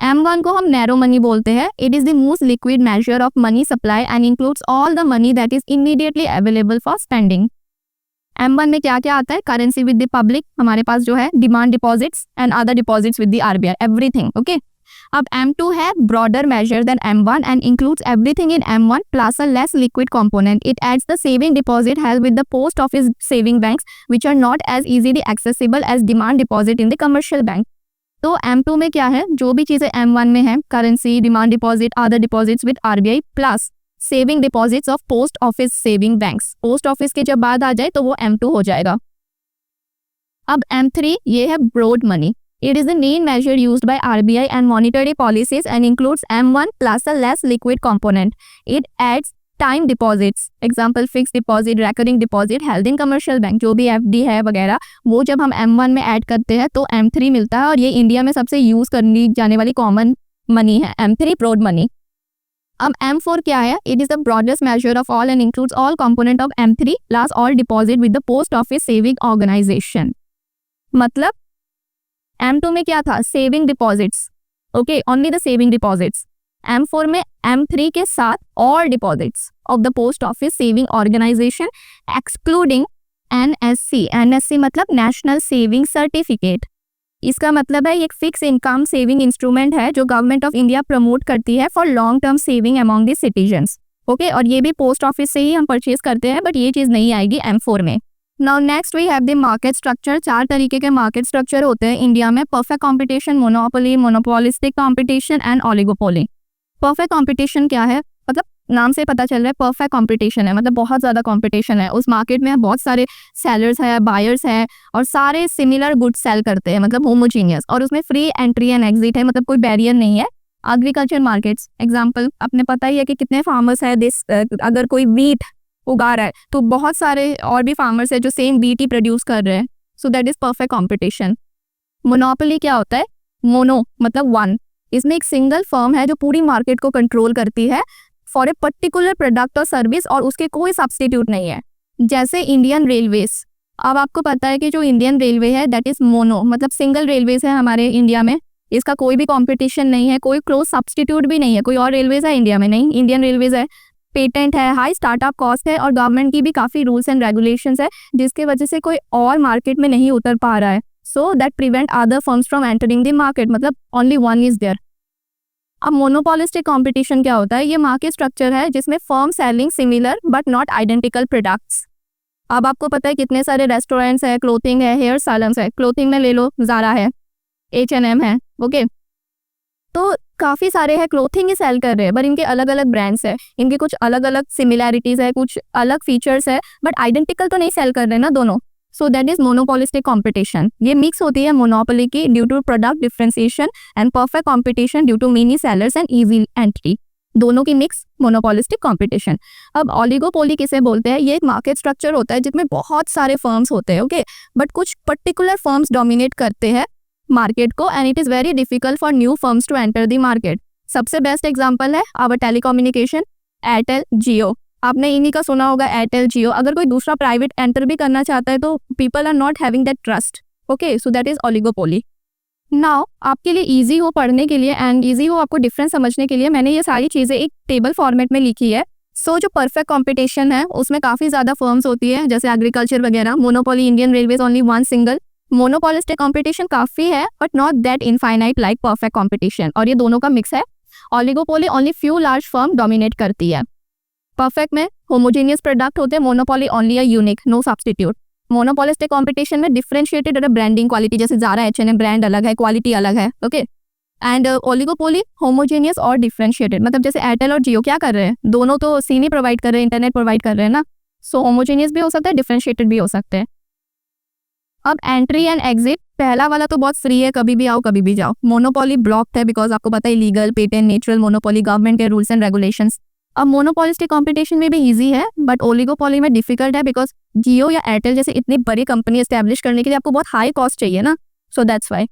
M1 को हम नैरो मनी बोलते हैं। It is the most liquid measure of money supply and includes all the money that is immediately available for spending. M1 में क्या क्या आता है, करेंसी विद द पब्लिक, हमारे पास जो है demand deposits and other deposits with the RBI, everything, okay. अब M2 है broader measure than M1 and includes everything in M1 plus a less liquid component. It adds the saving deposit held with the post office saving banks which are not as easily accessible as demand deposit in the commercial bank. तो M2 में क्या है, जो भी चीजें M1 में है, currency, demand deposit, other deposits with RBI plus saving deposits of post office saving banks. Post office के जब बाद आ जाए तो वो M2 हो जाएगा। अब M3 ये है broad money. It is the main measure used by RBI and monetary policies and includes M1 plus a less liquid component. It adds time deposits, example fixed deposit, recurring deposit held in commercial bank, जो भी FD है वगैरह, वो जब हम M1 में add करते हैं तो M3 मिलता है, और ये इंडिया में सबसे यूज करनी जाने वाली कॉमन मनी है, M3 ब्रॉड मनी। अब M4 क्या है, it is the broadest measure of all and includes all component of M3 plus all deposit with the post office saving organization। मतलब M2 में क्या था, saving deposits, okay, only the saving deposits. M4 में M3 के साथ all deposits of the post office saving organisation excluding NSC। NSC मतलब national saving certificate. इसका मतलब है ये एक फिक्स इनकम सेविंग इंस्ट्रूमेंट है जो गवर्नमेंट ऑफ इंडिया प्रमोट करती है for long term saving among the citizens, okay. और ये भी पोस्ट ऑफिस से ही हम परचेज करते हैं, बट ये चीज़ नहीं आएगी M4 में। Now next we have the market structure. 4 तरीके के मार्केट स्ट्रक्चर होते हैं इंडिया में, perfect competition, monopoly, monopolistic competition and oligopoly. Perfect competition क्या है, मतलब नाम से पता चल रहा है परफेक्ट कंपटीशन है, मतलब बहुत ज़्यादा कंपटीशन है उस मार्केट में, बहुत सारे सेलर्स है, बायर्स है, और सारे सिमिलर गुड्स सेल करते हैं, मतलब होमोजीनियस, और उसमें फ्री एंट्री एंड एग्जिट है, मतलब कोई बैरियर नहीं है। एग्रीकल्चर मार्केट्स, एग्जाम्पल अपने पता ही है कि कितने फार्मर्स है, अगर कोई वीट उगा रहा है तो बहुत सारे और भी फार्मर्स है जो सेम वीट ही प्रोड्यूस कर रहे हैं, so that is perfect competition. Monopoly क्या होता है, मोनो मतलब वन, इसमें एक सिंगल फर्म है जो पूरी मार्केट को कंट्रोल करती है फॉर ए पर्टिकुलर प्रोडक्ट और सर्विस, और उसके कोई सब्सटीट्यूट नहीं है। जैसे इंडियन रेलवेज, अब आपको पता है कि जो इंडियन रेलवे है दैट इज मोनो, मतलब सिंगल रेलवेज है हमारे इंडिया में, इसका कोई भी कंपटीशन नहीं है, कोई क्लोज सब्सटीट्यूट भी नहीं है। कोई और रेलवेज है इंडिया में, नहीं, इंडियन रेलवेज है। पेटेंट है, हाई स्टार्टअप कॉस्ट है, और गवर्नमेंट की भी काफ़ी रूल्स एंड रेगुलेशंस है जिसके वजह से कोई और मार्केट में नहीं उतर पा रहा है, so that prevent other firms from entering the market, मतलब ओनली वन इज देयर। अब मोनोपोलिस्टिक कंपटीशन क्या होता है? ये मार्केट स्ट्रक्चर है जिसमें firm selling similar but not identical products. अब आपको पता है कितने सारे रेस्टोरेंट्स है, क्लोथिंग है, हेयर सैलून्स है। क्लोथिंग में ले लो, ज़ारा है, H&M है, ओके। तो काफ़ी सारे हैं, क्लोथिंग ही सेल कर रहे हैं, बट इनके अलग अलग ब्रांड्स है, इनके कुछ अलग अलग सिमिलैरिटीज़ है, कुछ अलग फीचर्स है, बट आइडेंटिकल तो नहीं सेल कर रहे ना दोनों। So that is monopolistic competition. ये मिक्स होती है मोनोपोली की due to product differentiation and perfect competition due to many sellers and easy entry, दोनों की मिक्स मोनोपोलिस्टिक कंपटीशन। अब ओलिगोपोली किसे बोलते हैं? ये एक मार्केट स्ट्रक्चर होता है जिसमें बहुत सारे फर्म्स होते हैं, ओके, बट कुछ पर्टिकुलर फर्म्स डोमिनेट करते हैं मार्केट को and it is very difficult for new firms to enter the market. सबसे बेस्ट एग्जांपल है आवर टेलीकम्युनिकेशन, एयरटेल, जियो। आपने इन्हीं का सुना होगा, एयरटेल, जियो। अगर कोई दूसरा प्राइवेट एंटर भी करना चाहता है तो people are not having that trust, okay, so that is oligopoly. Now आपके लिए ईजी हो पढ़ने के लिए एंड ईजी हो आपको डिफरेंस समझने के लिए मैंने ये सारी चीज़ें एक टेबल फॉर्मेट में लिखी है। सो जो परफेक्ट कंपटीशन है उसमें काफ़ी ज़्यादा फर्म्स होती है, जैसे एग्रीकल्चर वगैरह। Monopoly, Indian railways only one single. Monopolistic competition काफ़ी है but not that infinite like perfect competition, और ये दोनों का मिक्स है। Oligopoly only few large firm dominate करती है। परफेक्ट में होमोजेनियस प्रोडक्ट होते हैं, monopoly only a unique, no substitute. Monopolistic competition में डिफरेंशिएटेड ब्रांडिंग क्वालिटी, जैसे ज़ारा, H&M ब्रांड अलग है, क्वालिटी अलग है, ओके। एंड ओलिगोपोली होमोजेनियस और डिफरेंशिएटेड, मतलब जैसे एयरटेल और जियो क्या कर रहे हैं, दोनों तो सिम ही प्रोवाइड कर रहे हैं, इंटरनेट प्रोवाइड कर रहे हैं ना। सो होमोजेनियस भी हो सकता है, डिफरेंशिएटेड भी हो सकते हैं। अब एंट्री एंड एग्जिट, पहला वाला तो बहुत फ्री है, कभी भी आओ कभी भी जाओ। मोनोपोली ब्लॉक्ड है बिकॉज आपको पता है legal, patent, natural monopoly, government के रूल्स एंड रेगुलेशंस। अब मोनोपोलिस्टिक कंपटीशन में भी इजी है बट ओलिगोपोली में डिफिकल्ट है बिकॉज जियो या एयरटेल जैसे इतनी बड़ी कंपनी एस्टैब्लिश करने के लिए आपको बहुत हाई कॉस्ट चाहिए ना, सो दैट्स वाई।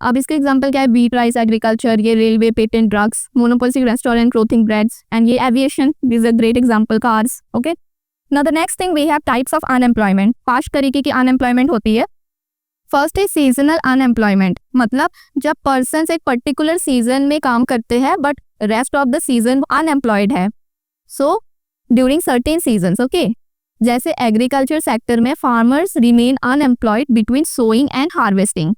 अब इसका एग्जांपल क्या है? व्हीट, राइस, एग्रीकल्चर, ये railway, patent, drugs, monopolistic restaurant, clothing, brands, and ये aviation, this is a great example, cars, okay. Now the next thing we have types of unemployment. 5 तरीके की unemployment होती है। फर्स्ट है seasonal unemployment, मतलब जब person एक पर्टिकुलर सीजन में काम करते हैं but rest of the season unemployed है, so during certain seasons, okay. जैसे एग्रीकल्चर सेक्टर में farmers remain unemployed between sowing and harvesting.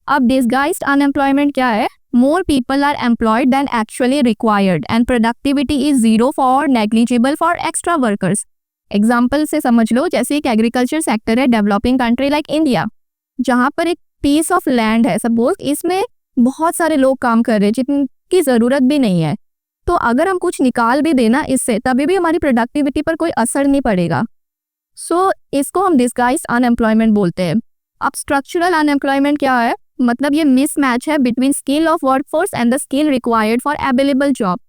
अब डिसगाइज्ड अनएम्प्लॉयमेंट क्या है? More people are employed then actually required and productivity is zero for negligible for extra workers. Example से समझ लो, जैसे एक एग्रीकल्चर सेक्टर है डेवलपिंग कंट्री लाइक इंडिया, जहाँ पर एक पीस ऑफ लैंड है, सपोज इसमें बहुत सारे लोग काम कर रहे हैं जिनकी ज़रूरत भी नहीं है, तो अगर हम कुछ निकाल भी देना इससे, तभी भी हमारी प्रोडक्टिविटी पर कोई असर नहीं पड़ेगा। सो इसको हम डिसगाइज्ड अनएम्प्लॉयमेंट बोलते हैं। अब स्ट्रक्चरल अनएम्प्लॉयमेंट क्या है? मतलब ये मिसमैच है between skill of workforce and the skill required for available job.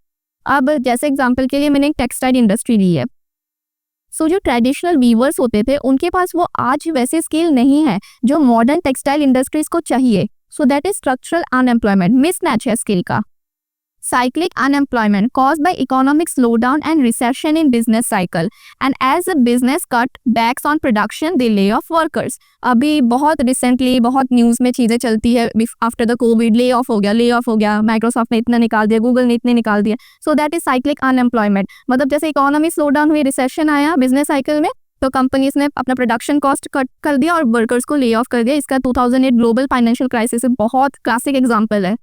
अब जैसे एग्जाम्पल के लिए मैंने एक टेक्सटाइल इंडस्ट्री ली है, सो जो ट्रेडिशनल वीवर्स होते थे उनके पास वो आज वैसे स्किल नहीं है जो मॉडर्न टेक्सटाइल इंडस्ट्रीज को चाहिए, सो that is structural unemployment, mismatch है स्किल का। Cyclic unemployment caused by economic slowdown and recession in business cycle, and as the business cut backs on production, they lay off workers. अभी बहुत recently बहुत news में चीज़ें चलती है, after the Covid lay off हो गया, माइक्रोसॉफ्ट ने इतना निकाल दिया, गूगल ने इतने निकाल दिया। सो दैट इज साइक्लिक अनएम्प्लॉयमेंट, मतलब जैसे इकोनॉमी स्लो डाउन हुई, रिसेशन आया बिजनेस साइकिल में, तो कंपनीज ने अपना प्रोडक्शन कॉस्ट कट कर दिया और वर्कर्स को ले ऑफ कर दिया। इसका 2008 ग्लोबल फाइनेंशियल क्राइसिस से बहुत क्लासिक एग्जाम्पल है।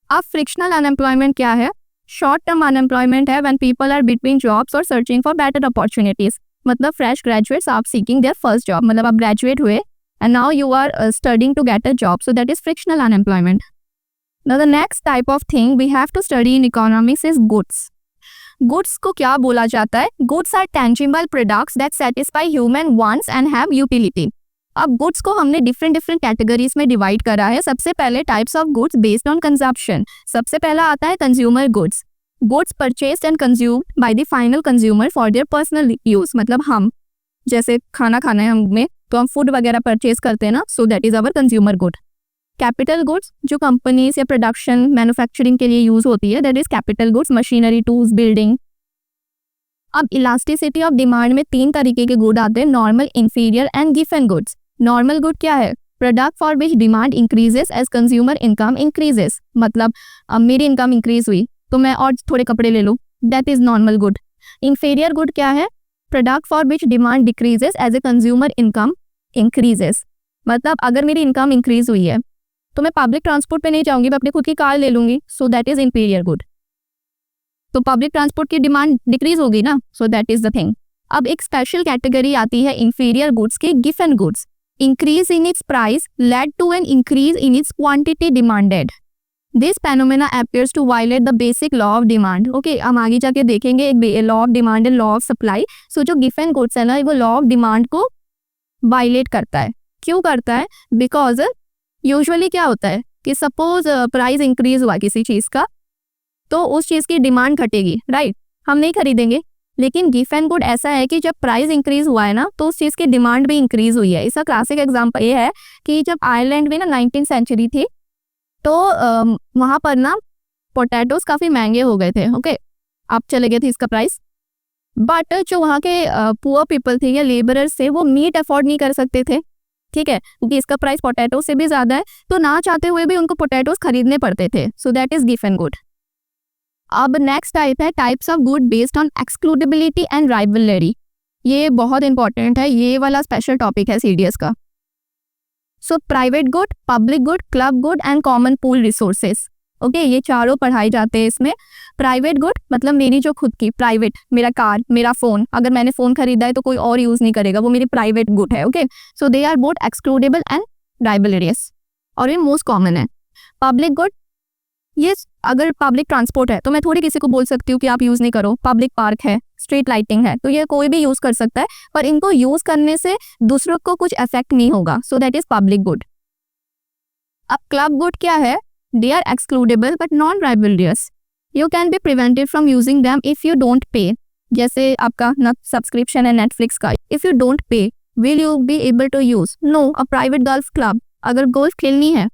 अब फ्रिक्शनल अनएम्प्लॉयमेंट क्या है? शॉर्ट टर्म अनएम्प्लॉयमेंट है when people are between jobs और सर्चिंग फॉर बेटर अपॉर्चुनिटीज, मतलब फ्रेश ग्रेजुएट्स आप सीकिंग देयर फर्स्ट जॉब, मतलब आप ग्रेजुएट हुए and now you are studying to get a job, so that is frictional unemployment. Now the next type of thing we have to study in economics is goods. Goods को क्या बोला जाता है? Goods are tangible products that satisfy human wants and have utility. अब goods को हमने different categories में divide करा है। सबसे पहले types of goods based on consumption. सबसे पहला आता है consumer goods, goods purchased and consumed by the final consumer for their personal use, मतलब हम जैसे खाना खाना है हमें तो हम फूड वगैरह परचेज करते हैं ना, so that is our consumer good. Capital goods जो कंपनीज या प्रोडक्शन मैन्युफैक्चरिंग के लिए यूज होती है, that is capital goods, machinery, tools, building. अब इलास्टिसिटी ऑफ डिमांड में 3 तरीके के गुड आते हैं, नॉर्मल, इंफीरियर एंड गिवन गुड्स। नॉर्मल गुड क्या है? Product for which demand increases as consumer income increases, मतलब अब मेरी इनकम इंक्रीज हुई तो मैं और थोड़े कपड़े ले लूँ, that is normal good. Inferior good क्या है? Product for which demand decreases as a consumer income increases, मतलब अगर मेरी इनकम इंक्रीज हुई है तो मैं पब्लिक ट्रांसपोर्ट पे नहीं जाऊंगी, मैं अपनी खुद की कार ले लूंगी, so that is inferior good. तो पब्लिक ट्रांसपोर्ट की डिमांड डिक्रीज होगी ना, so that is the thing. अब एक स्पेशल कैटेगरी आती है इंफीरियर गुड्स की, given goods. Increase in its price led to an increase in its quantity demanded. This phenomena appears to violate the basic law of demand। Okay, हम आगे जाके देखेंगे एक law of demand and law of supply. So जो given goods है ना, वो law of demand को वायलेट करता है। क्यों करता है? बिकॉज यूजुअली क्या होता है कि सपोज प्राइस इंक्रीज हुआ किसी चीज का, तो उस चीज की डिमांड घटेगी, राइट? हम नहीं खरीदेंगे। लेकिन गिवन गुड ऐसा है कि जब प्राइस इंक्रीज हुआ है ना, तो उस चीज की डिमांड भी इंक्रीज हुई है। इसका क्लासिक एग्जांपल ये है कि जब आयरलैंड में ना 19th सेंचुरी थी, तो वहाँ पर ना पोटैटोज काफ़ी महंगे हो गए थे। ओके, अब चले गए थे इसका प्राइस। बट जो वहाँ के पुअर पीपल थे या लेबरर्स थे, वो मीट अफोर्ड नहीं कर सकते थे, ठीक है, क्योंकि इसका प्राइस पोटैटो से भी ज़्यादा है। तो ना चाहते हुए भी उनको पोटैटोज खरीदने पड़ते थे। So that is given good. अब नेक्स्ट टाइप है types of good based on excludability and rivalry. ये बहुत इंपॉर्टेंट है, ये वाला स्पेशल टॉपिक है सीडीएस का। So private good, public good, club good and common pool resources. Okay, ये चारों पढ़ाए जाते हैं इसमें। प्राइवेट गुड मतलब मेरी जो खुद की प्राइवेट, मेरा कार, मेरा फोन, अगर मैंने फोन खरीदा है तो कोई और यूज नहीं करेगा, वो मेरी प्राइवेट गुड है। Okay, so they are both excludable and rivalrous, और ये मोस्ट कॉमन है। पब्लिक गुड, ये अगर पब्लिक ट्रांसपोर्ट है तो मैं थोड़ी किसी को बोल सकती हूँ कि आप यूज नहीं करो। पब्लिक पार्क है, स्ट्रीट लाइटिंग है, तो ये कोई भी यूज कर सकता है, पर इनको यूज करने से दूसरों को कुछ इफेक्ट नहीं होगा। So that is public good. अब क्लब गुड क्या है? They are excludable but non rivalrous. You can be prevented from using them if you don't pay. जैसे आपका ना सब्सक्रिप्शन है नेटफ्लिक्स का, if you don't pay will you be able to use? No. A private golf club, अगर golf खेलनी है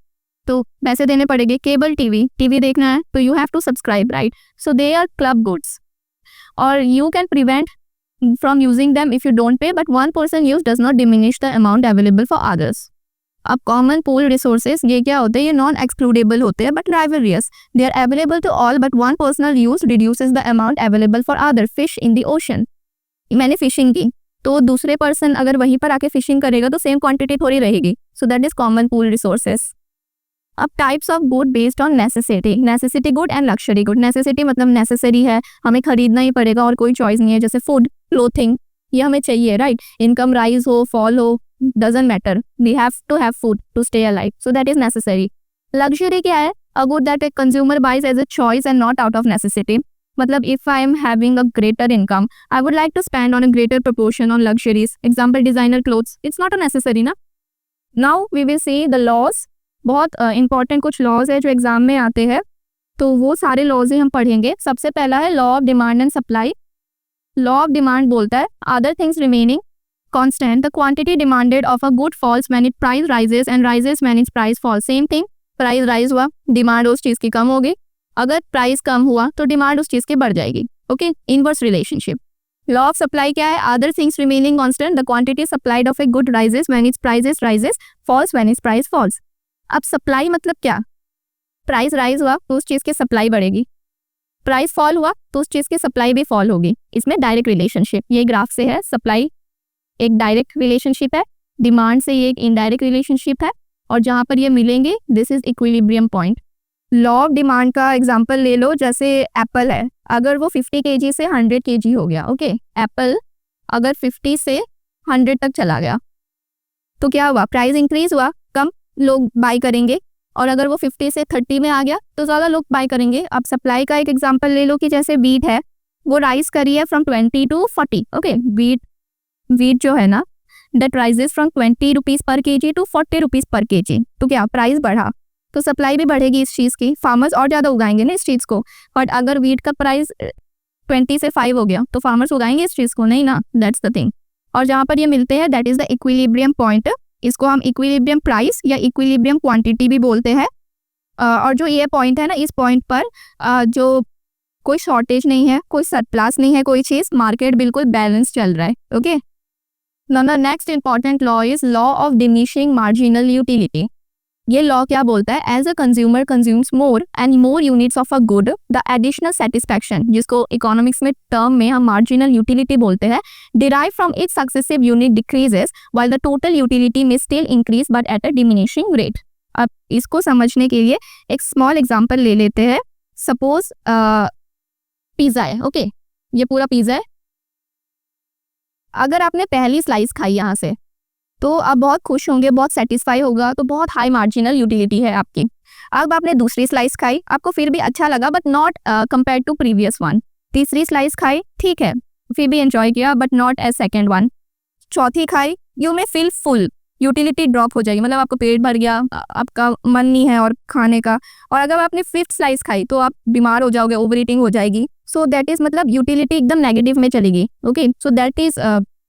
तो पैसे देने पड़ेंगे। केबल टीवी देखना है तो you have to subscribe, right? So they are club goods. और you can prevent from using them if you don't pay, but one person use does not diminish the amount available for others। अब common pool resources, ये क्या होते हैं? ये non excludable होते हैं but rivalrous। They are available to all but one personal use reduces the amount available for other। fish in the ocean, मैंने fishing की तो दूसरे पर्सन अगर वहीं पर आके फिशिंग करेगा तो सेम क्वांटिटी थोड़ी रहेगी। So that is common pool resources. अब types of good based on necessity, necessity good and luxury good. Necessity मतलब नेसेसरी है, हमें खरीदना ही पड़ेगा और कोई चॉइस नहीं है, जैसे फूड, क्लोथिंग, ये हमें चाहिए, राइट? इनकम राइज हो, फॉल हो, doesn't matter, we have to have food to stay alive, so that is necessary. Luxury क्या है? A good that a consumer buys as a choice and not out of necessity. मतलब if I am having a greater income, I would like to spend on a greater proportion on luxuries. Example designer clothes, it's not a necessary ना। Now we will see the laws. बहुत important कुछ laws है जो exam में आते हैं, तो वो सारे लॉज ही हम पढ़ेंगे। सबसे पहला है law of demand and supply. Law of demand बोलता है other things remaining constant the quantity demanded of a good falls when it price rises and rises when its price falls. Same thing, price rise हुआ, demand उस चीज़ की कम होगी। अगर price कम हुआ तो डिमांड उस चीज़ की बढ़ जाएगी। Okay, inverse relationship. Law of supply क्या है? Other things remaining constant the quantity supplied of a good rises when its price rises, falls when its price falls. अब सप्लाई मतलब क्या? प्राइस राइज हुआ तो उस चीज़ की सप्लाई बढ़ेगी, प्राइस फॉल हुआ तो उस चीज़ की सप्लाई भी फॉल होगी। इसमें डायरेक्ट रिलेशनशिप ये ग्राफ से है। सप्लाई एक डायरेक्ट रिलेशनशिप है, डिमांड से ये एक इनडायरेक्ट रिलेशनशिप है, और जहाँ पर ये मिलेंगे this is equilibrium point. Law of demand का एग्जांपल ले लो, जैसे एप्पल है, अगर वो 50 kg से 100 kg हो गया, ओके, एप्पल अगर 50 से 100 तक चला गया तो क्या हुआ? प्राइस इंक्रीज हुआ, कम लोग बाय करेंगे, और अगर वो 50 से 30 में आ गया तो ज़्यादा लोग बाय करेंगे। अब सप्लाई का एक एग्जांपल ले लो कि जैसे वीट है, वो राइज करी है फ्रॉम 20 to 40। ओके, वीट जो है ना, दैट राइजेस फ्रॉम 20 रुपीज़ पर kg to 40 रुपीज़ पर kg। तो क्या प्राइस बढ़ा तो सप्लाई भी बढ़ेगी इस चीज़ की, फार्मर्स और ज़्यादा उगाएंगे ना इस चीज़ को। बट अगर वीट का प्राइस 20 से 5 हो गया तो फार्मर्स उगाएंगे इस चीज़ को नहीं ना, दैट्स द थिंग। और जहाँ पर ये मिलते हैं that is the equilibrium point. इसको हम इक्विलिब्रियम प्राइस या इक्विलिब्रियम क्वांटिटी भी बोलते हैं। और जो ये पॉइंट है ना, इस पॉइंट पर जो कोई शॉर्टेज नहीं है, कोई सरप्लस नहीं है, कोई चीज़, मार्केट बिल्कुल बैलेंस चल रहा है। Okay, now the next important law is law of diminishing marginal utility. ये लॉ क्या बोलता है, as a consumer consumes more and more units of a good, the additional satisfaction, जिसको इकोनॉमिक्स में टर्म में हम मार्जिनल यूटिलिटी बोलते हैं, derive from each successive unit decreases while the total utility में still increase but at a diminishing rate. अब इसको समझने के लिए एक स्मॉल एग्जांपल ले लेते हैं। सपोज पिज्जा है, ओके, ये पूरा पिज्जा है। अगर आपने पहली स्लाइस खाई यहाँ से तो आप बहुत खुश होंगे, बहुत सेटिस्फाई होगा, तो बहुत हाई मार्जिनल यूटिलिटी है आपकी। अब आपने दूसरी स्लाइस खाई, आपको फिर भी अच्छा लगा but not compare to previous one. तीसरी स्लाइस खाई, ठीक है, फिर भी एंजॉय किया but not as second one. चौथी खाई, you may feel full, utility drop हो जाएगी, मतलब आपको पेट भर गया, आपका मन नहीं है और खाने का। और अगर आपने फिफ्थ स्लाइस खाई तो आप बीमार हो जाओगे, ओवर ईटिंग हो जाएगी। सो दैट इज मतलब यूटिलिटी एकदम नेगेटिव में चलेगी। Okay, so that is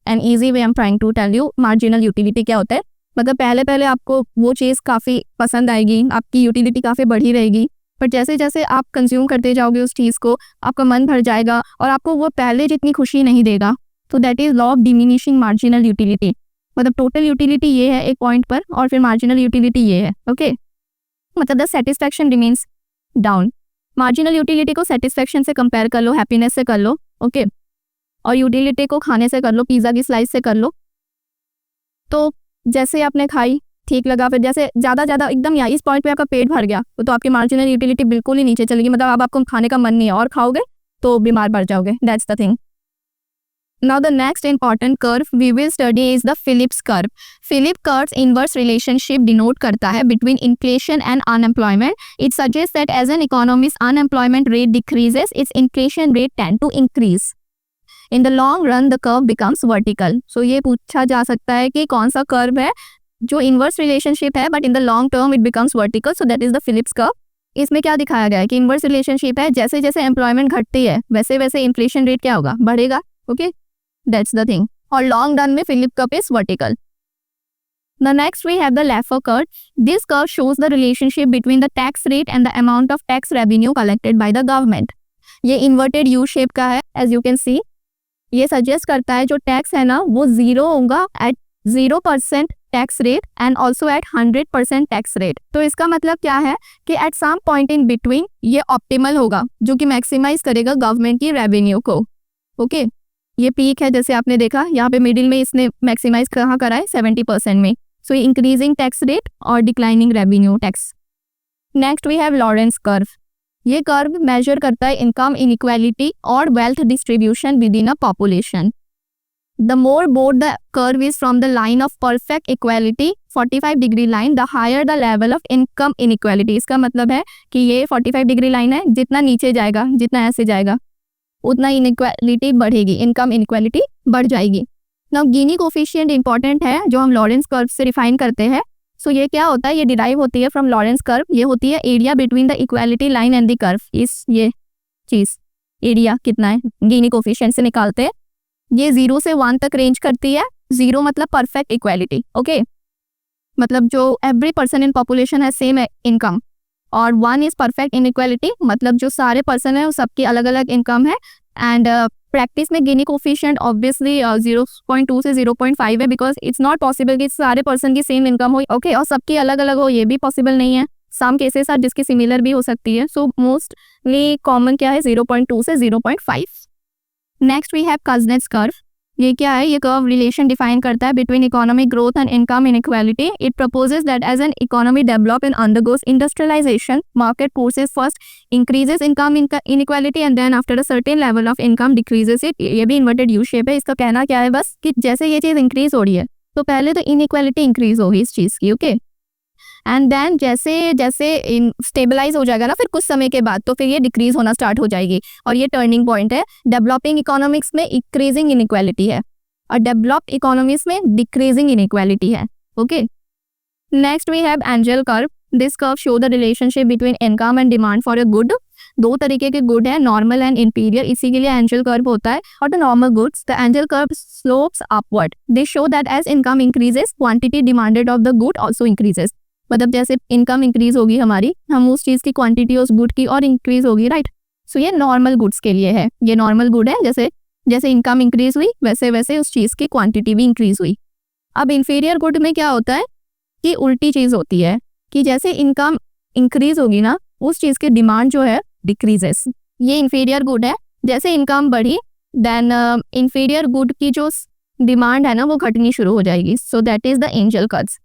an easy way I am trying to tell you marginal utility क्या होता है। मतलब पहले पहले आपको वो चीज़ काफ़ी पसंद आएगी, आपकी यूटिलिटी काफ़ी बढ़ी रहेगी, पर जैसे जैसे आप कंज्यूम करते जाओगे उस चीज़ को, आपका मन भर जाएगा और आपको वो पहले जितनी खुशी नहीं देगा। तो that is law of diminishing marginal utility. मतलब टोटल यूटिलिटी ये है एक पॉइंट पर और फिर मार्जिनल यूटिलिटी ये है। ओके, मतलब the satisfaction remains down. Marginal utility को सेटिस्फैक्शन से कंपेयर कर लो, हैप्पीनेस से कर लो, ओके, और यूटिलिटी को खाने से कर लो, पिज़्ज़ा की स्लाइस से कर लो। तो जैसे आपने खाई, ठीक लगा, फिर जैसे ज़्यादा एकदम या इस पॉइंट पे आपका पेट भर गया तो आपकी मार्जिनल यूटिलिटी बिल्कुल ही नीचे चलेगी। मतलब अब आपको खाने का मन नहीं है और खाओगे तो बीमार पड़ जाओगे। That's the thing. Now the next important curve we will study is the Phillips curve. Phillips curve's inverse relationship denote करता है between inflation and unemployment. It suggests that as an economy's unemployment rate decreases, its inflation rate tend to increase. In the long run, the curve becomes vertical. So ये पूछा जा सकता है कि कौन सा curve है जो inverse relationship है, but in the long term it becomes vertical. So that is the Phillips curve. इसमें क्या दिखाया गया है कि inverse relationship है, जैसे जैसे employment घटती है वैसे वैसे inflation rate क्या होगा, बढ़ेगा। Okay, That's the thing. और long run में Phillips curve is vertical. The next we have the Laffer curve. This curve shows the relationship between the tax rate and the amount of tax revenue collected by the government. ये inverted U shape का है, as you can see. ये suggest करता है जो tax है ना वो 0 होगा at 0% tax rate and also at 100% tax rate. तो इसका मतलब क्या है कि at some point in between ये optimal होगा जो कि maximize करेगा गवर्नमेंट की रेवेन्यू को। ओके, ये पीक है जैसे आपने देखा, यहाँ पे मिडिल में इसने मैक्सिमाइज कहाँ करा है, 70% में। सो इंक्रीजिंग टैक्स रेट और declining revenue tax. Next we have Lorenz curve. ये कर्व मेजर करता है इनकम इनइक्वालिटी और wealth distribution within a population. The more bowed the curve is from the line of perfect equality 45 degree line, the higher the level of income inequality. इसका मतलब है कि ये 45 degree line है, जितना नीचे जाएगा, जितना ऐसे जाएगा उतना इनइक्वालिटी बढ़ेगी, इनकम इनइक्वालिटी बढ़ जाएगी। नाउ गिनी कोफिशिएंट इंपॉर्टेंट है जो हम लॉरेंस कर्व से डिफाइन करते हैं। सो ये क्या होता है, ये डिराइव होती है फ्रॉम लॉरेंस कर्व। ये होती है area between the equality line and the curve. इस ये चीज एरिया कितना है गिनी कोफिशिएंट से निकालते हैं। ये 0 से 1 तक रेंज करती है। 0 मतलब परफेक्ट इक्वालिटी, ओके, मतलब जो एवरी पर्सन इन पॉपुलेशन है सेम इनकम, और 1 इज परफेक्ट इनइक्वालिटी, मतलब जो सारे पर्सन है वो सबकी अलग अलग इनकम है। एंड प्रैक्टिस में गिनी कोफिशिएंट ऑब्वियसली 0.2 से 0.5 है, बिकॉज इट्स नॉट पॉसिबल कि सारे पर्सन की सेम इनकम हो, ओके, और सबकी अलग अलग हो, ये भी पॉसिबल नहीं है। सम केसेस आर जिसकी सिमिलर भी हो सकती है। सो मोस्टली कॉमन क्या है, 0.2 से 0.5। Next we have Kuznets curve. ये क्या है, ये कर्व रिलेशन डिफाइन करता है between economic growth and income inequality. It proposes that as an economy develop and undergoes industrialization, market forces first increases income inequality and then after a certain level of income decreases it. ये भी inverted U shape है। इसका कहना क्या है बस कि जैसे ये चीज़ इंक्रीज हो रही है तो पहले तो इनइक्वालिटी इंक्रीज होगी इस चीज़ की, ओके, एंड देन जैसे जैसे स्टेबलाइज हो जाएगा ना फिर कुछ समय के बाद, तो फिर ये डिक्रीज होना स्टार्ट हो जाएगी। और ये टर्निंग पॉइंट है। डेवलपिंग इकोनॉमिक्स में इंक्रीजिंग इनइक्वालिटी है और डेवलप्ड इकोनॉमीज में डिक्रीजिंग इनइक्वालिटी है, okay. Next we have Engel curve. This curve show the relationship between income and demand for a good. 2 तरीके के गुड है, नॉर्मल एंड इंपीरियर, इसी के लिए एंजल कर्व होता है। और the normal goods, the Engel curve slopes upward. This show that as income increases quantity demanded of the good also increases. मतलब जैसे इनकम इंक्रीज होगी हमारी, हम उस चीज़ की क्वांटिटी उस गुड की और इंक्रीज होगी, राइट। सो ये नॉर्मल गुड्स के लिए है। ये नॉर्मल गुड है, जैसे जैसे इनकम इंक्रीज हुई वैसे वैसे उस चीज़ की क्वांटिटी भी इंक्रीज हुई। अब इंफीरियर गुड में क्या होता है कि उल्टी चीज़ होती है। कि जैसे इनकम इंक्रीज होगी ना, उस चीज़ की डिमांड जो है डिक्रीजेस। ये इन्फीरियर गुड है, जैसे इनकम बढ़ी देन इन्फीरियर गुड की जो डिमांड है ना वो घटनी शुरू हो जाएगी। So that is the angel curves.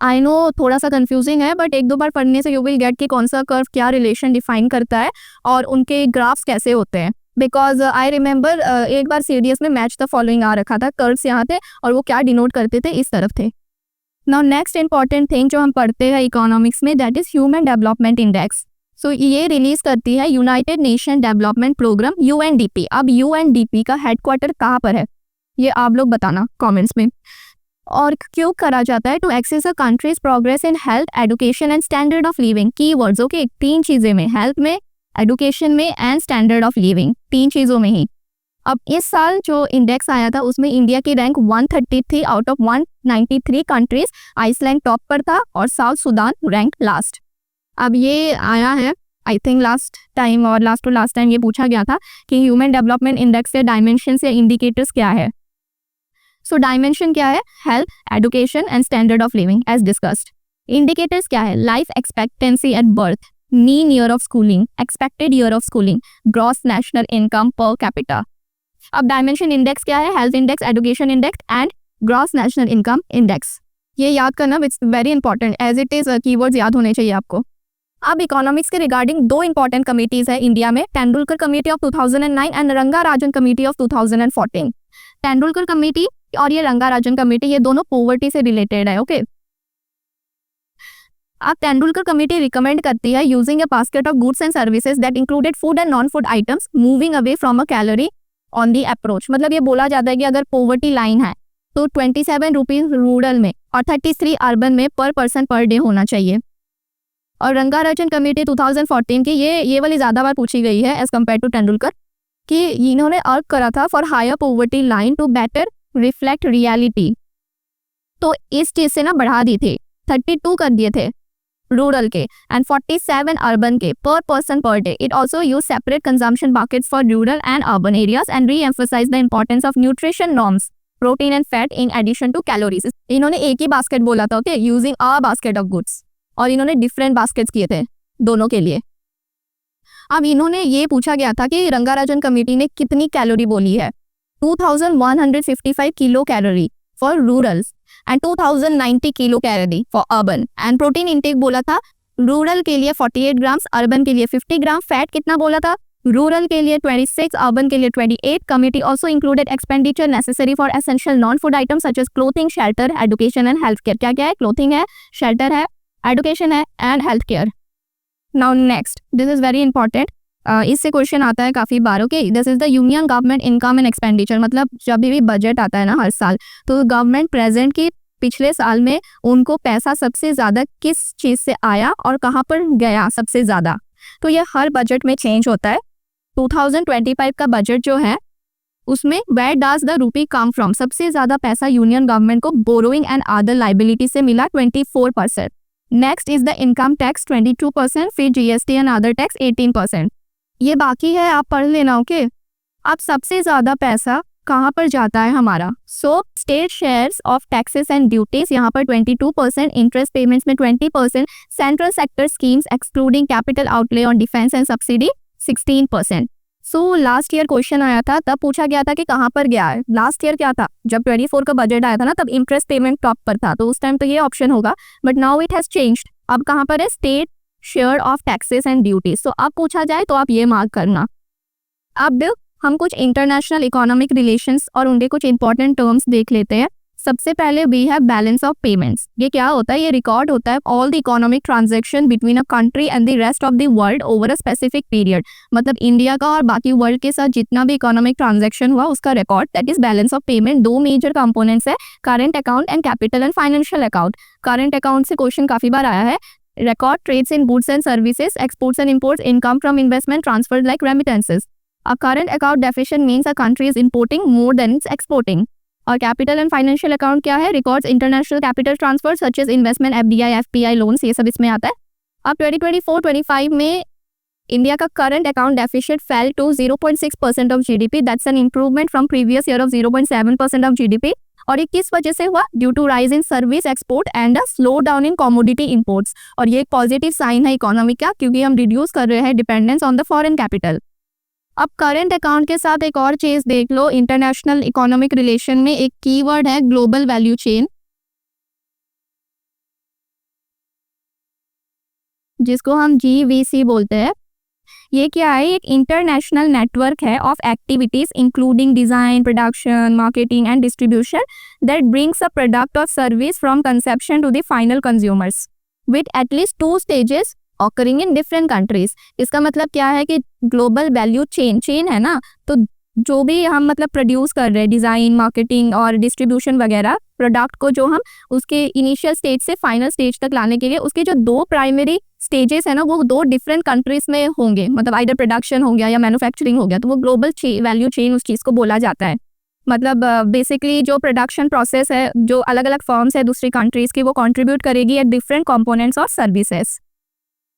I know थोड़ा सा कंफ्यूजिंग है, बट एक दो बार पढ़ने से यू विल गेट कि कौन सा कर्व क्या रिलेशन डिफाइन करता है और उनके ग्राफ्स कैसे होते हैं। बिकॉज आई रिमेंबर एक बार सीडीएस में मैच द फॉलोइंग आ रखा था, कर्व्स यहाँ थे और वो क्या डिनोट करते थे, इस तरफ थे। नाउ नेक्स्ट इंपॉर्टेंट थिंग जो हम पढ़ते हैं इकोनॉमिक्स में, that is human development index. So ये रिलीज करती है United Nation development program UNDP. अब यूएनडीपी का हेडक्वार्टर कहाँ पर है ये आप लोग बताना कमेंट्स में। और क्यों करा जाता है? To assess a countries progress in health, education and standard of living. Keywords okay, 3 चीजें में, हेल्थ में, एजुकेशन में एंड स्टैंडर्ड ऑफ लिविंग, 3 चीजों में ही। अब इस साल जो इंडेक्स आया था उसमें इंडिया की रैंक 130 थी out of 193 countries. Iceland top पर था और साउथ सुडान रैंक लास्ट। अब ये आया है आई थिंक लास्ट टाइम और लास्ट टू लास्ट टाइम ये पूछा गया था कि ह्यूमन डेवलपमेंट इंडेक्स के डायमेंशंस या इंडिकेटर्स क्या है। सो डायमेंशन क्या है? Health, education and standard of living as discussed. Indicators क्या है? Life expectancy at birth, mean year of schooling, expected year of schooling, gross national income per capita. अब dimension index क्या है? Health index, education index and gross national income index. ये याद करना it's very important as it is, keywords याद होने चाहिए आपको। अब इकोनॉमिक्स के रिगार्डिंग 2 इंपॉर्टेंट कमिटीज है इंडिया में, Tendulkar committee of 2009 and Rangarajan committee of 2014। Tendulkar committee और ये रंगाराजन कमेटी ये दोनों पॉवर्टी से रिलेटेड है। ओके अब तेंदुलकर कमेटी रिकमेंड करती है using a basket of goods and services that included food and non food items moving away from a calorie on the approach. मतलब ये बोला जाता है कि अगर पॉवर्टी लाइन है तो 27 रुपीज रूरल में और 33 अर्बन में पर पर्सन पर डे होना चाहिए। और रंगाराजन कमेटी 2014 की ये वाली ज़्यादा बार पूछी गई है एज कम्पेयर टू तेंदुलकर, कि इन्होंने अर्ग करा था for higher poverty line to better reflect reality. तो इस चीज़ से ना बढ़ा दी थी, 32 कर दिए थे रूरल के एंड 47 अर्बन के per person per day. It also use separate consumption baskets for rural and urban areas and re emphasize the importance of nutrition norms, protein and fat in addition to calories. इन्होंने एक ही basket बोला था, okay, using a basket of goods, और इन्होंने different baskets किए थे दोनों के लिए। अब इन्होंने ये पूछा गया था कि रंगाराजन कमेटी ने कितनी कैलोरी बोली है, 2155 kilo calorie for rulers and 2090 kilo calorie for urban. And protein intake बोला था रूरल के लिए 48 ग्राम्स, अर्बन के लिए 50 ग्राम। फैट कितना बोला था? रूरल के लिए 26, अर्बन के लिए 28। Committee also included expenditure necessary for essential non food item such as clothing, shelter, education and health care. क्या क्या है? क्लोथिंग है, शेल्टर है, एजुकेशन है and health care. Now next, this is very important, इससे question आता है काफ़ी बार। Okay, this is the union government income and expenditure. मतलब जब भी बजट आता है ना हर साल, तो गवर्नमेंट प्रेजेंट की पिछले साल में उनको पैसा सबसे ज़्यादा किस चीज़ से आया और कहाँ पर गया सबसे ज़्यादा, तो ये हर बजट में चेंज होता है। 2025 का बजट जो है उसमें where does the rupee come from, सबसे ज़्यादा पैसा यूनियन गवर्नमेंट को बोरोइंग एंड अदर लाइबिलिटी से मिला 24%। Next is the income tax 22%, फिर जीएसटी एंड अदर टैक्स 18%। ये बाकी है, आप पढ़ लेना। ओके अब सबसे ज़्यादा पैसा कहाँ पर जाता है हमारा? So state shares of taxes and duties यहाँ पर 22%, इंटरेस्ट पेमेंट्स में 20%, central sector schemes excluding capital outlay on defence and subsidy 16%। So last year question आया था, तब पूछा गया था कि कहाँ पर गया है। लास्ट ईयर क्या था? जब 24 का बजट आया था ना, तब इंटरेस्ट पेमेंट टॉप पर था, तो उस टाइम तो ये ऑप्शन होगा, but now it has changed. अब कहाँ पर है? State share of taxes and duties. So अब पूछा जाए तो आप ये मार्क करना। अब हम कुछ इंटरनेशनल इकोनॉमिक रिलेशंस और उनके कुछ इंपॉर्टेंट टर्म्स देख लेते हैं। सबसे पहले we have balance of payments. ये क्या होता है? ये रिकॉर्ड होता है all the economic transaction between a country and the rest of the world over a specific period. मतलब इंडिया का और बाकी वर्ल्ड के साथ जितना भी इकोनॉमिक ट्रांजैक्शन हुआ उसका record, that is balance of payment. 2 major components है, current account and capital and financial account. Current account से क्वेश्चन काफी बार आया है। Record trades in goods and services, exports and imports, income from investment transferred like remittances. A current account deficit means a country is importing more than it's exporting. और capital and financial account क्या है? Records international capital transfers such as investment, FDI, FPI loans, ये सब इसमें आता है। अब 2024-25 में इंडिया का current account deficit fell to 0.6% of GDP. That's an improvement from previous year of 0.7% of GDP. और ये किस वजह से हुआ? Due to rise in service export and a slow down in commodity imports. और ये एक पॉजिटिव साइन है इकोनॉमी का, क्योंकि हम रिड्यूस कर रहे हैं dependence on the foreign capital. अब करंट अकाउंट के साथ एक और चीज देख लो, इंटरनेशनल इकोनॉमिक रिलेशन में एक कीवर्ड है ग्लोबल वैल्यू चेन, जिसको हम GVC बोलते हैं। ये क्या है? एक इंटरनेशनल नेटवर्क है of activities including design, production, marketing and distribution that brings a product और service from conception to the final consumers with at least 2 stages occurring in different countries. इसका मतलब क्या है कि ग्लोबल वैल्यू चेन है ना, तो जो भी हम मतलब प्रोड्यूस कर रहे हैं, डिज़ाइन, मार्केटिंग और डिस्ट्रीब्यूशन वगैरह, प्रोडक्ट को जो हम उसके इनिशियल स्टेज से फाइनल स्टेज तक लाने के लिए उसके जो 2 प्राइमरी स्टेजेस है ना, वो 2 डिफरेंट कंट्रीज में होंगे, मतलब आइदर प्रोडक्शन हो गया या मैन्युफैक्चरिंग हो गया, तो वो ग्लोबल वैल्यू चेन उस चीज़ को बोला जाता है। मतलब बेसिकली जो प्रोडक्शन प्रोसेस है, जो अलग अलग फर्म्स है दूसरी कंट्रीज़ की, वो कंट्रीब्यूट करेगी एट डिफरेंट कंपोनेंट्स और सर्विसेज।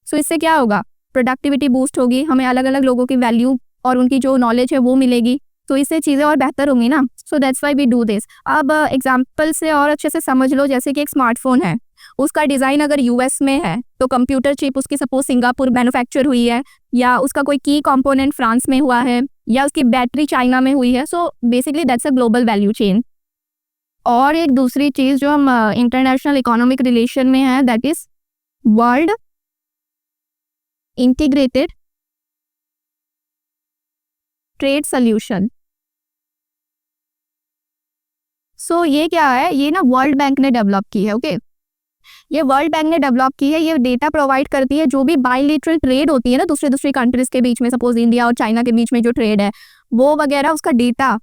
सो इससे क्या होगा? प्रोडक्टिविटी बूस्ट होगी, हमें अलग अलग लोगों की वैल्यू और उनकी जो नॉलेज है वो मिलेगी, तो इससे चीज़ें और बेहतर होंगी ना। So that's why we do this. अब एग्जाम्पल से और अच्छे से समझ लो, जैसे कि एक स्मार्टफोन है, उसका डिज़ाइन अगर US में है तो कंप्यूटर चिप उसकी सपोज सिंगापुर मैन्युफैक्चर हुई है, या उसका कोई की कंपोनेंट फ्रांस में हुआ है, या उसकी बैटरी चाइना में हुई है। So basically that's a global value chain. और एक दूसरी चीज़ जो हम इंटरनेशनल इकोनॉमिक रिलेशन में है, that is world integrated trade solution. So ये क्या है? ये ना वर्ल्ड बैंक ने डेवलप की है। ओके, ये वर्ल्ड बैंक ने डेवलप की है। ये डेटा प्रोवाइड करती है, जो भी बायलैटरल ट्रेड होती है ना दूसरी कंट्रीज के बीच में, सपोज इंडिया और चाइना के बीच में जो ट्रेड है वो वगैरह, उसका डेटा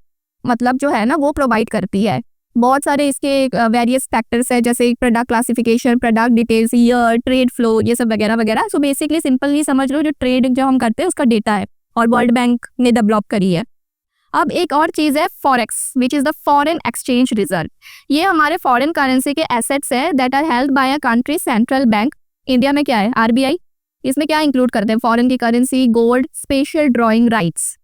मतलब जो है ना वो प्रोवाइड करती है। बहुत सारे इसके वेरियस फैक्टर्स है, जैसे product classification, product details, year, trade flow, ये सब वगैरह वगैरह। सो बेसिकली सिंपली समझ लो, जो ट्रेड जो हम करते हैं उसका डेटा है, और वर्ल्ड बैंक ने डेवलप करी है। अब एक और चीज़ है forex, which is the foreign exchange reserve. ये हमारे फॉरेन करेंसी के एसेट्स है that are held by a country central bank. India में क्या है? RBI। इसमें क्या इंक्लूड करते हैं? फॉरेन की currency, gold, special drawing rights.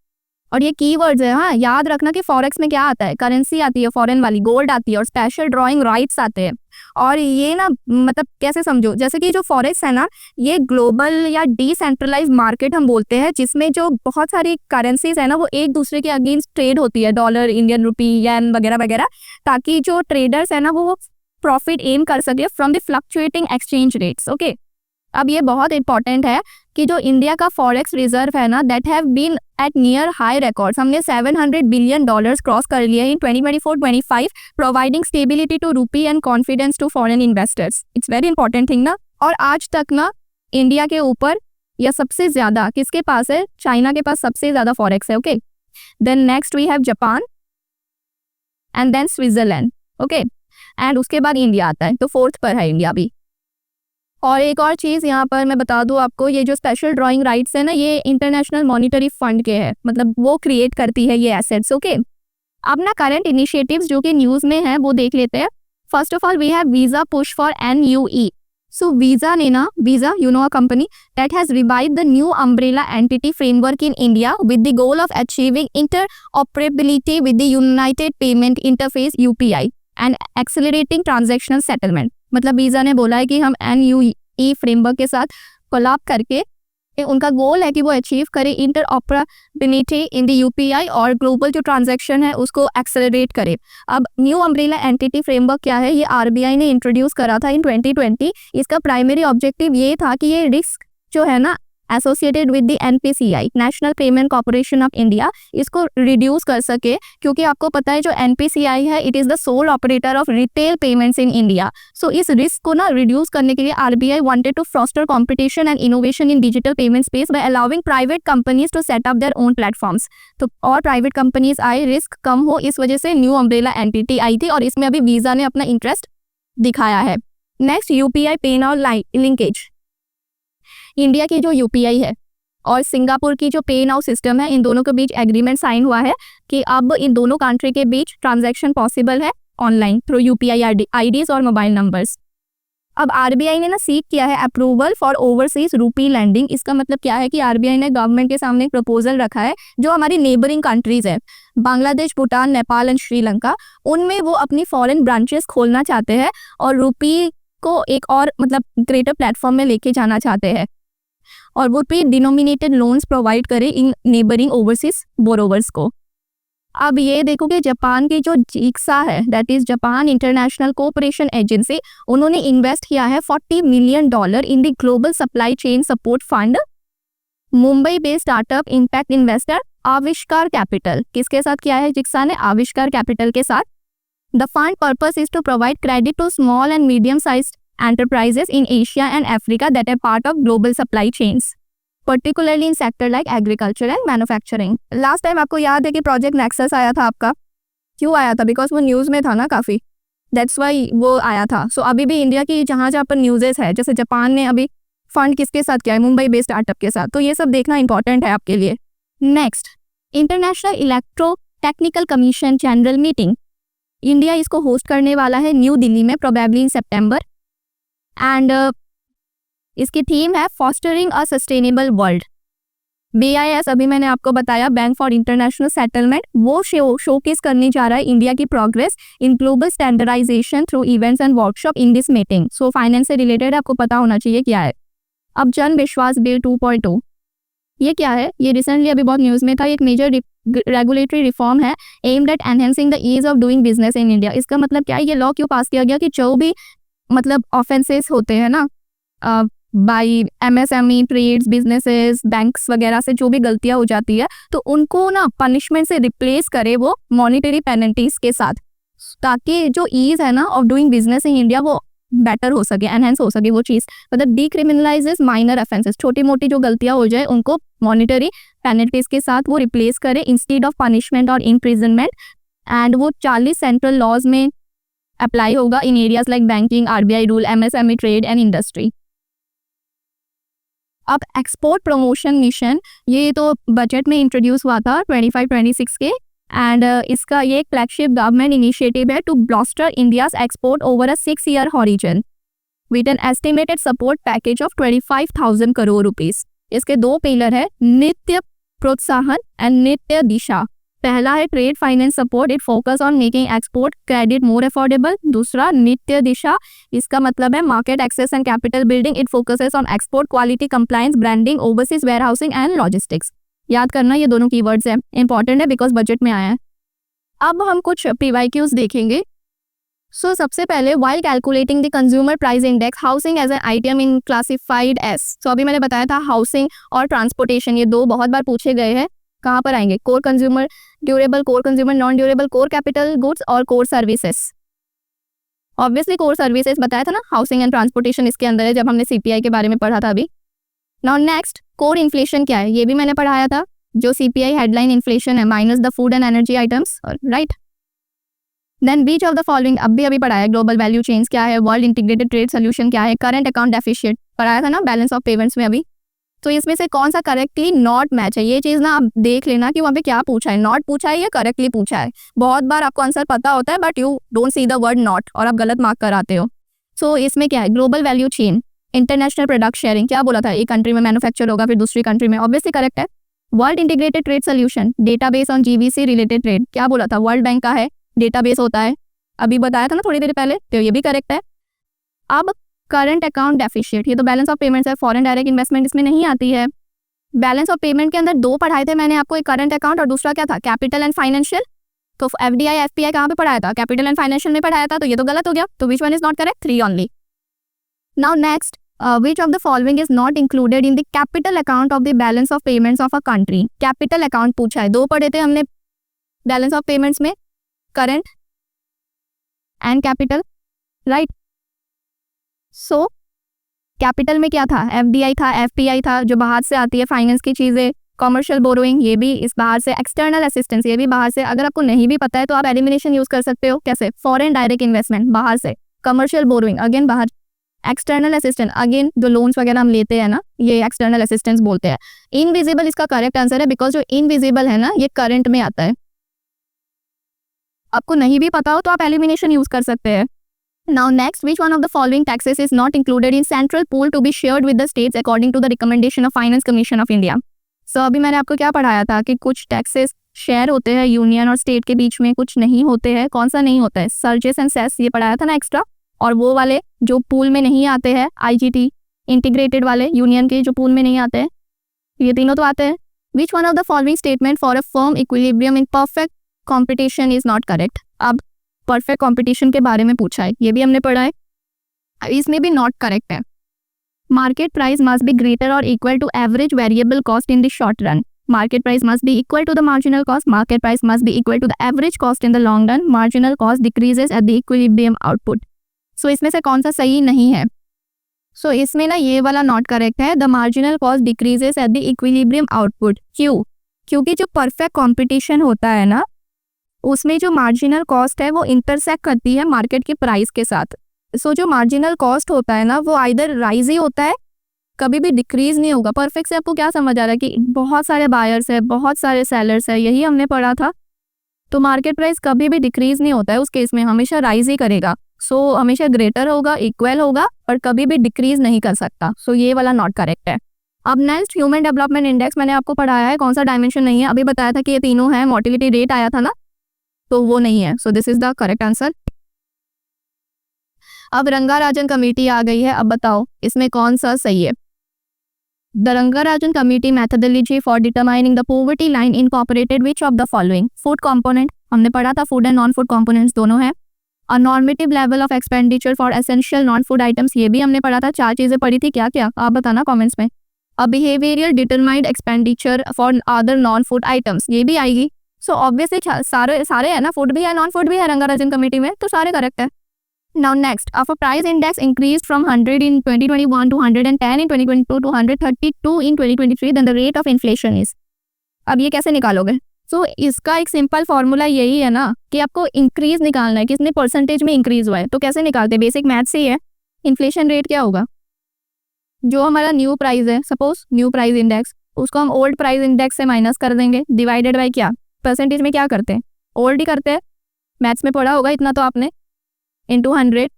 और ये कीवर्ड्स है, हाँ याद रखना कि फॉरेक्स में क्या आता है? करेंसी आती है फॉरेन वाली, गोल्ड आती है, और स्पेशल ड्रॉइंग राइट्स आते हैं। और ये ना मतलब कैसे समझो, जैसे कि जो फॉरेक्स है ना, ये ग्लोबल या डिसेंट्रलाइज्ड मार्केट हम बोलते हैं, जिसमें जो बहुत सारी करेंसीज है ना वो एक दूसरे के अगेंस्ट ट्रेड होती है, डॉलर, इंडियन रुपी, येन वगैरह वगैरह, ताकि जो ट्रेडर्स है ना वो प्रॉफिट एम कर सके from the fluctuating exchange rates. Okay, अब ये बहुत इंपॉर्टेंट है कि जो इंडिया का फॉरेक्स रिजर्व है ना, that have been at near high records. हमने $700 बिलियन क्रॉस कर लिया in 2024-25, providing stability to rupee and confidence to foreign investors. It's very important thing ना। और आज तक ना इंडिया के ऊपर या सबसे ज़्यादा किसके पास है? चाइना के पास सबसे ज़्यादा फॉरेक्स है। Okay, then next we have Japan and then Switzerland. Okay, and उसके बाद इंडिया आता है, तो 4th पर है इंडिया भी। और एक और चीज़ यहाँ पर मैं बता दूँ आपको, ये जो स्पेशल ड्राइंग राइट्स है ना, ये इंटरनेशनल मॉनिटरी फंड के हैं, मतलब वो क्रिएट करती है ये एसेट्स। ओके, अब ना करंट इनिशिएटिव्स जो कि न्यूज़ में है वो देख लेते हैं। First of all we have Visa push for NUE। So Visa ने ना, Visa you know a company that has revived the new umbrella entity framework in India with the goal of achieving interoperability with the united payment interface UPI and accelerating transactional settlement. मतलब Visa ने बोला है कि हम NUE framework के साथ collab करके उनका गोल है कि वो अचीव करे इंटरऑपरेबिलिटी इन द UPI और ग्लोबल जो ट्रांजैक्शन है उसको एक्सेलरेट करे। अब न्यू अम्ब्रेला एंटिटी फ्रेमवर्क क्या है? ये RBI ने इंट्रोड्यूस करा था इन 2020। इसका प्राइमरी ऑब्जेक्टिव ये था कि ये रिस्क जो है ना associated with the NPCI, national payment corporation of India, इसको रिड्यूस कर सके, क्योंकि आपको पता है जो NPCI है, it is the sole operator of retail payments in India. So इस रिस्क को ना रिड्यूस करने के लिए RBI wanted to foster competition and innovation in digital payment space by allowing private companies to set up their own platforms. तो और private companies आए, risk कम हो, इस वजह से न्यू अम्ब्रेला एंटिटी आई थी, और इसमें अभी वीज़ा ने अपना इंटरेस्ट दिखाया है। नेक्स्ट, UPI पे नाउ लिंकेज। इंडिया की जो UPI है और सिंगापुर की जो पे नाउ सिस्टम है, इन दोनों के बीच एग्रीमेंट साइन हुआ है कि अब इन दोनों कंट्री के बीच ट्रांजैक्शन पॉसिबल है ऑनलाइन थ्रू UPI IDs और मोबाइल नंबर्स। अब आरबीआई ने ना सीक किया है अप्रूवल फॉर ओवरसीज रूपी लैंडिंग। इसका मतलब क्या है कि आरबीआई ने गवर्नमेंट के सामने एक प्रपोजल रखा है, जो हमारी नेबरिंग कंट्रीज है बांग्लादेश, भूटान, नेपाल एंड श्रीलंका, उनमें वो अपनी फॉरेन ब्रांचेस खोलना चाहते हैं और रूपी को एक और मतलब ग्रेटर प्लेटफॉर्म में लेके जाना चाहते हैं, और वो पे डिनोमिनेटेड लोन्स प्रोवाइड करें इन नेबरिंग ओवरसीज बोरोवर्स को। अब ये देखो कि जापान की जो जिक्सा है, that is Japan international cooperation agency, उन्होंने इन्वेस्ट किया है $40 million in the global supply chain support fund. Mumbai based startup impact investor आविष्कार कैपिटल, किसके साथ किया है जिक्सा ने? आविष्कार कैपिटल के साथ। The fund purpose is to provide credit to small and medium sized enterprises in Asia and Africa that are part of global supply chains, particularly in sector like agriculture and manufacturing. Last time आपको याद है कि project nexus आया था आपका, क्यों आया था? बिकॉज वो न्यूज़ में था ना काफ़ी, दैट्स वाई वो आया था। सो अभी भी इंडिया की जहाँ जहाँ पर न्यूज़ेस है, जैसे जापान ने अभी फंड किसके साथ किया है? मुंबई बेस्ड स्टार्टअप के साथ। तो ये सब देखना इंपॉर्टेंट है आपके लिए। Next, international electrotechnical commission general meeting, India इसको होस्ट करने वाला है न्यू दिल्ली में, प्रोबेबली इन सितंबर। एंड इसकी थीम है fostering a sustainable world. BIS अभी मैंने आपको बताया, बैंक फॉर इंटरनेशनल सेटलमेंट, वो शोकेस करने जा रहा है इंडिया की progress in global standardization through events and workshop in this meeting. So finance से रिलेटेड आपको पता होना चाहिए क्या है। अब जन विश्वास बिल 2.2, ये क्या है? ये रिसेंटली अभी बहुत न्यूज़ में था। एक मेजर रेगुलेटरी रिफॉर्म है aimed at enhancing the ease of doing business in India. इसका मतलब क्या है? ये लॉ क्यों पास किया गया कि जो भी मतलब ऑफेंसेस होते हैं ना by MSME trades, businesses, banks वगैरह से जो भी गलतियां हो जाती है, तो उनको ना पनिशमेंट से रिप्लेस करे वो मॉनिटरी पेनल्टीज के साथ, ताकि जो ईज है ना of doing business in India वो बेटर हो सके, एनहेंस हो सके वो चीज़। मतलब डीक्रिमिनलाइजेस माइनर ऑफेंसेस, छोटी मोटी जो गलतियां हो जाए उनको मॉनिटरी पेनल्टीज के साथ वो रिप्लेस करे इंस्टेड ऑफ पनिशमेंट और इम्प्रिजनमेंट। एंड वो 40 सेंट्रल लॉज में अप्लाई होगा in areas like banking, RBI rule, MSME trade and industry. अब एक्सपोर्ट प्रमोशन मिशन, ये तो बजट में इंट्रोड्यूस हुआ था 25-26 के, एंड इसका ये एक फ्लैगशिप गवर्नमेंट इनिशिएटिव है to bolster India's export over a 6-year horizon with an estimated support package of 25,000 crore rupees. इसके 2 पिलर है, नित्य प्रोत्साहन एंड नित्य दिशा। पहला है trade finance support, it focus on making export credit more affordable. दूसरा नित्य दिशा, इसका मतलब है market access and capital building, it focuses on export quality, compliance, branding, overseas warehousing and logistics. याद करना ये दोनों कीवर्ड्स हैं, इंपॉर्टेंट है बिकॉज बजट में आया है। अब हम कुछ PYQs देखेंगे। सो सबसे पहले, while calculating the consumer price index, housing as an item in classified as. So अभी मैंने बताया था हाउसिंग और ट्रांसपोर्टेशन, ये 2 बहुत बार पूछे गए हैं। कहाँ पर आएंगे? Core consumer durable, core consumer non durable, core capital goods और core services. Obviously core services बताया था ना, हाउसिंग एंड ट्रांसपोर्टेशन इसके अंदर है जब हमने CPI के बारे में पढ़ा था अभी। नाउ नेक्स्ट, कोर इन्फ्लेशन क्या है? ये भी मैंने पढ़ाया था, जो CPI हेडलाइन इन्फ्लेशन है minus the food and energy items, right. Then which of the following अभी पढ़ाया, ग्लोबल वैल्यू चेन्स क्या है, वर्ल्ड इंटीग्रेटेड ट्रेड सोल्यूशन क्या है, करंट अकाउंट डेफिशिएंट पढ़ाया था ना, बैलेंस ऑफ पेमेंट्स में अभी। तो इसमें से कौन सा करेक्टली नॉट मैच है? ये चीज़ ना आप देख लेना कि वहाँ पे क्या पूछा है, नॉट पूछा है या करेक्टली पूछा है। बहुत बार आपको आंसर पता होता है but you don't see the word not और आप गलत मार्क कराते हो। सो इसमें क्या है? Global value chain, international product sharing, क्या बोला था? एक कंट्री में मैन्युफैक्चर होगा फिर दूसरी कंट्री में, ऑब्वियसली करेक्ट है। World integrated trade solution, database on GVC related trade, क्या बोला था? वर्ल्ड बैंक का है, डेटाबेस होता है, अभी बताया था ना थोड़ी देर पहले, तो ये भी करेक्ट है। अब करंट अकाउंट डेफिशिएंट, ये तो बैलेंस ऑफ पेमेंट्स है, फॉरेन डायरेक्ट इन्वेस्टमेंट इसमें नहीं आती है। बैलेंस ऑफ पेमेंट के अंदर 2 पढ़ाए थे मैंने आपको, एक करंट अकाउंट और दूसरा क्या था? Capital and financial. तो FDI FPI कहाँ पे पढ़ाया था? कैपिटल एंड फाइनेंशियल में पढ़ाया था, तो ये तो गलत हो गया। तो which one is not correct? 3 only. Now next, which of the following is not included in the capital account of the balance of payments of a country? Capital account पूछा है, 2 पढ़े थे हमने बैलेंस ऑफ पेमेंट्स में, current and capital, right. So capital में क्या था? FDI था, FPI था जो बाहर से आती है फाइनेंस की चीज़ें, कमर्शियल बोरोइंग ये भी इस बाहर से, एक्सटर्नल असिस्टेंस ये भी बाहर से। अगर आपको नहीं भी पता है तो आप एलिमिनेशन यूज़ कर सकते हो, कैसे? फॉरेन डायरेक्ट इन्वेस्टमेंट बाहर से, कमर्शियल बोरोइंग अगेन बाहर, एक्सटर्नल असिस्टेंस अगेन जो लोन्स वगैरह हम लेते हैं ना, ये एक्सटर्नल असिस्टेंस बोलते हैं। इनविजिबल इसका करेक्ट आंसर है बिकॉज जो इनविजिबल है ना ये करंट में आता है। आपको नहीं भी पता हो तो आप एलिमिनेशन यूज़ कर सकते हैं। Now next, which one of the following taxes is not included in central pool to be shared with the states according to the recommendation of Finance Commission of India? So अभी मैंने आपको क्या पढ़ाया था कि कुछ टैक्सेस शेयर होते हैं यूनियन और स्टेट के बीच में, कुछ नहीं होते हैं। कौन सा नहीं होता है? सर्चेस एंड सेस, ये पढ़ाया था ना एक्स्ट्रा। और वो वाले जो पूल में नहीं आते हैं, IGT इंटीग्रेटेड वाले यूनियन के जो पूल में नहीं आते हैं, ये तीनों तो आते हैं। विच one of the following statement for a firm equilibrium in perfect competition is not correct? अब परफेक्ट कॉम्पिटिशन के बारे में पूछा है, ये भी हमने पढ़ा है, इसमें भी नॉट करेक्ट है। Market price must be greater और equal to average variable cost in the short run. Market price must be equal to the marginal cost. Market price must be equal to the average cost in the long run. Marginal cost decreases at the equilibrium output. So इसमें से कौन सा सही नहीं है? So इसमें ना ये वाला नॉट करेक्ट है। The marginal cost decreases at the equilibrium output. क्यों? क्योंकि जो परफेक्ट कंपटीशन होता है ना, उसमें जो मार्जिनल कॉस्ट है वो इंटरसेक्ट करती है मार्केट के प्राइस के साथ। सो जो मार्जिनल कॉस्ट होता है ना, वो आइदर राइज ही होता है, कभी भी डिक्रीज नहीं होगा। परफेक्ट से आपको क्या समझ आ रहा है कि बहुत सारे बायर्स है, बहुत सारे सेलर्स है, यही हमने पढ़ा था। तो मार्केट प्राइस कभी भी डिक्रीज नहीं होता है, उस केस में हमेशा राइज ही करेगा। सो हमेशा ग्रेटर होगा, इक्वल होगा, और कभी भी डिक्रीज नहीं कर सकता। सो ये वाला नॉट करेक्ट है। अब नेक्स्ट, ह्यूमन डेवलपमेंट इंडेक्स मैंने आपको पढ़ाया है, कौन सा डायमेंशन नहीं है, अभी बताया था कि ये तीनों है। मोर्टिलिटी रेट आया था ना, तो वो नहीं है। So this is the correct answer. अब रंगाराजन कमेटी आ गई है, अब बताओ इसमें कौन सा सही है? The Rangarajan Committee methodology for determining the poverty line incorporated which of the following? Food component, हमने पढ़ा था food and non-food components दोनों है। A normative level of expenditure for essential non-food items, ये भी हमने पढ़ा था। 4 चीज़ें पढ़ी थी, क्या क्या आप बताना कमेंट्स में। A behavioral determined expenditure for other non-food items, ये भी आएगी। सो ऑब्वियसली सारे है ना, फूड भी है, नॉन फूड भी है रंगाराजन कमेटी में, तो सारे करेक्ट है। Now next, if a price index increased from 100 in 2021 to 110 in 2022 to 132 in 2023, then the rate of inflation is? अब ये कैसे निकालोगे? So इसका एक सिंपल फॉर्मूला यही है ना कि आपको इंक्रीज निकालना है, कितने परसेंटेज में इंक्रीज हुआ है। तो कैसे निकालते हैं? बेसिक मैथ से ही है। इन्फ्लेशन रेट क्या होगा? जो हमारा न्यू प्राइस है, सपोज न्यू प्राइस इंडेक्स, उसको हम ओल्ड प्राइस इंडेक्स से माइनस कर देंगे, डिवाइडेड बाई क्या? परसेंटेज में क्या करते हैं? ओल्ड ही करते हैं। मैथ्स में पढ़ा होगा इतना तो आपने, इंटू 100।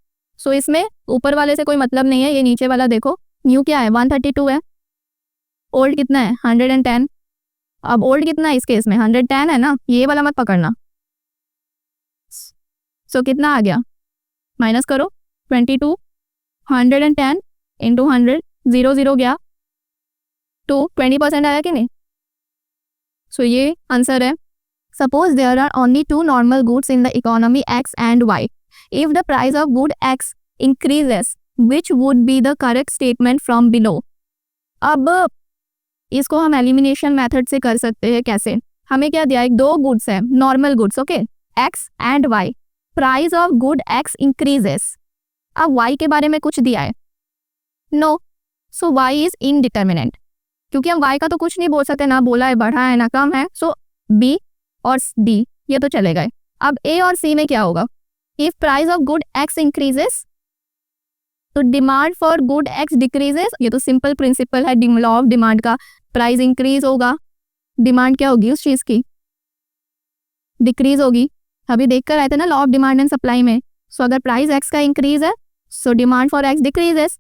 सो इसमें ऊपर वाले से कोई मतलब नहीं है, ये नीचे वाला देखो, न्यू क्या है? 132 है, ओल्ड कितना है? 110। अब ओल्ड कितना है इस केस में? 110 है ना, ये वाला मत पकड़ना। सो कितना आ गया? माइनस करो 22, 110 इंटू 100, 0 0 गया, तो 20% आया कि नहीं? सो ये आंसर है। Suppose there are only 2 normal goods in the economy X and Y. If the price of good X increases, which would be the correct statement from below? अब इसको हम एलिमिनेशन मेथड से कर सकते हैं। कैसे? हमें क्या दिया है? 2 गुड्स है, normal goods, okay, X and Y. Price of good X increases. अब Y के बारे में कुछ दिया है? No. So Y is indeterminate, क्योंकि हम Y का तो कुछ नहीं बोल सकते, ना बोला है, बढ़ा है, ना कम है। सो B और D ये तो चले गए। अब A और C में क्या होगा? If price of good X increases, तो demand for good X decreases. ये तो सिंपल प्रिंसिपल है लॉ ऑफ डिमांड का। प्राइस इंक्रीज होगा, डिमांड क्या होगी उस चीज की? डिक्रीज होगी। अभी देख कर आए थे ना law of demand and supply में। सो अगर प्राइस X का इंक्रीज है, so demand for X decreases.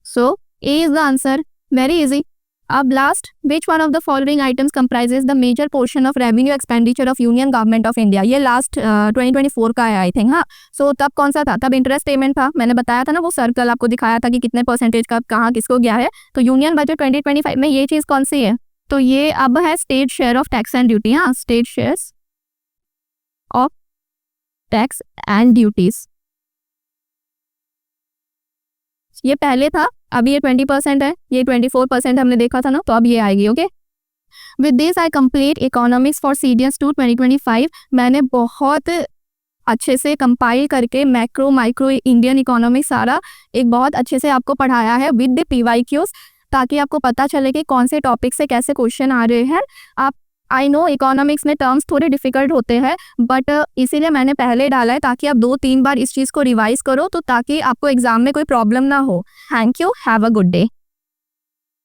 So A is the answer, very easy. अब last, which one of the following items comprises the major portion of revenue expenditure of union government of India? ये last 2024 का है I think. हाँ, सो तब कौन सा था? तब इंटरेस्ट पेमेंट था। मैंने बताया था ना, वो सर्कल आपको दिखाया था कि कितने परसेंटेज का कहाँ किसको गया है। तो यूनियन बजट 2025 में ये चीज़ कौन सी है? तो ये अब है state share of tax and duty. हाँ, state shares of tax and duties. ये पहले था, अभी ये 20% है, ये 24% हमने देखा था ना, तो अब ये आएगी। Okay, with this I complete economics for CDS 2 2025। मैंने बहुत अच्छे से कंपाइल करके मैक्रो माइक्रो इंडियन इकोनॉमिक्स सारा एक बहुत अच्छे से आपको पढ़ाया है विद द PYQs, ताकि आपको पता चले कि कौन से टॉपिक से कैसे क्वेश्चन आ रहे हैं। आप आई नो इकोनॉमिक्स में टर्म्स थोड़े डिफिकल्ट होते हैं, बट इसीलिए मैंने पहले डाला है ताकि आप 2-3 बार इस चीज़ को रिवाइज करो, तो ताकि आपको एग्जाम में कोई प्रॉब्लम ना हो। Thank you, have a good day.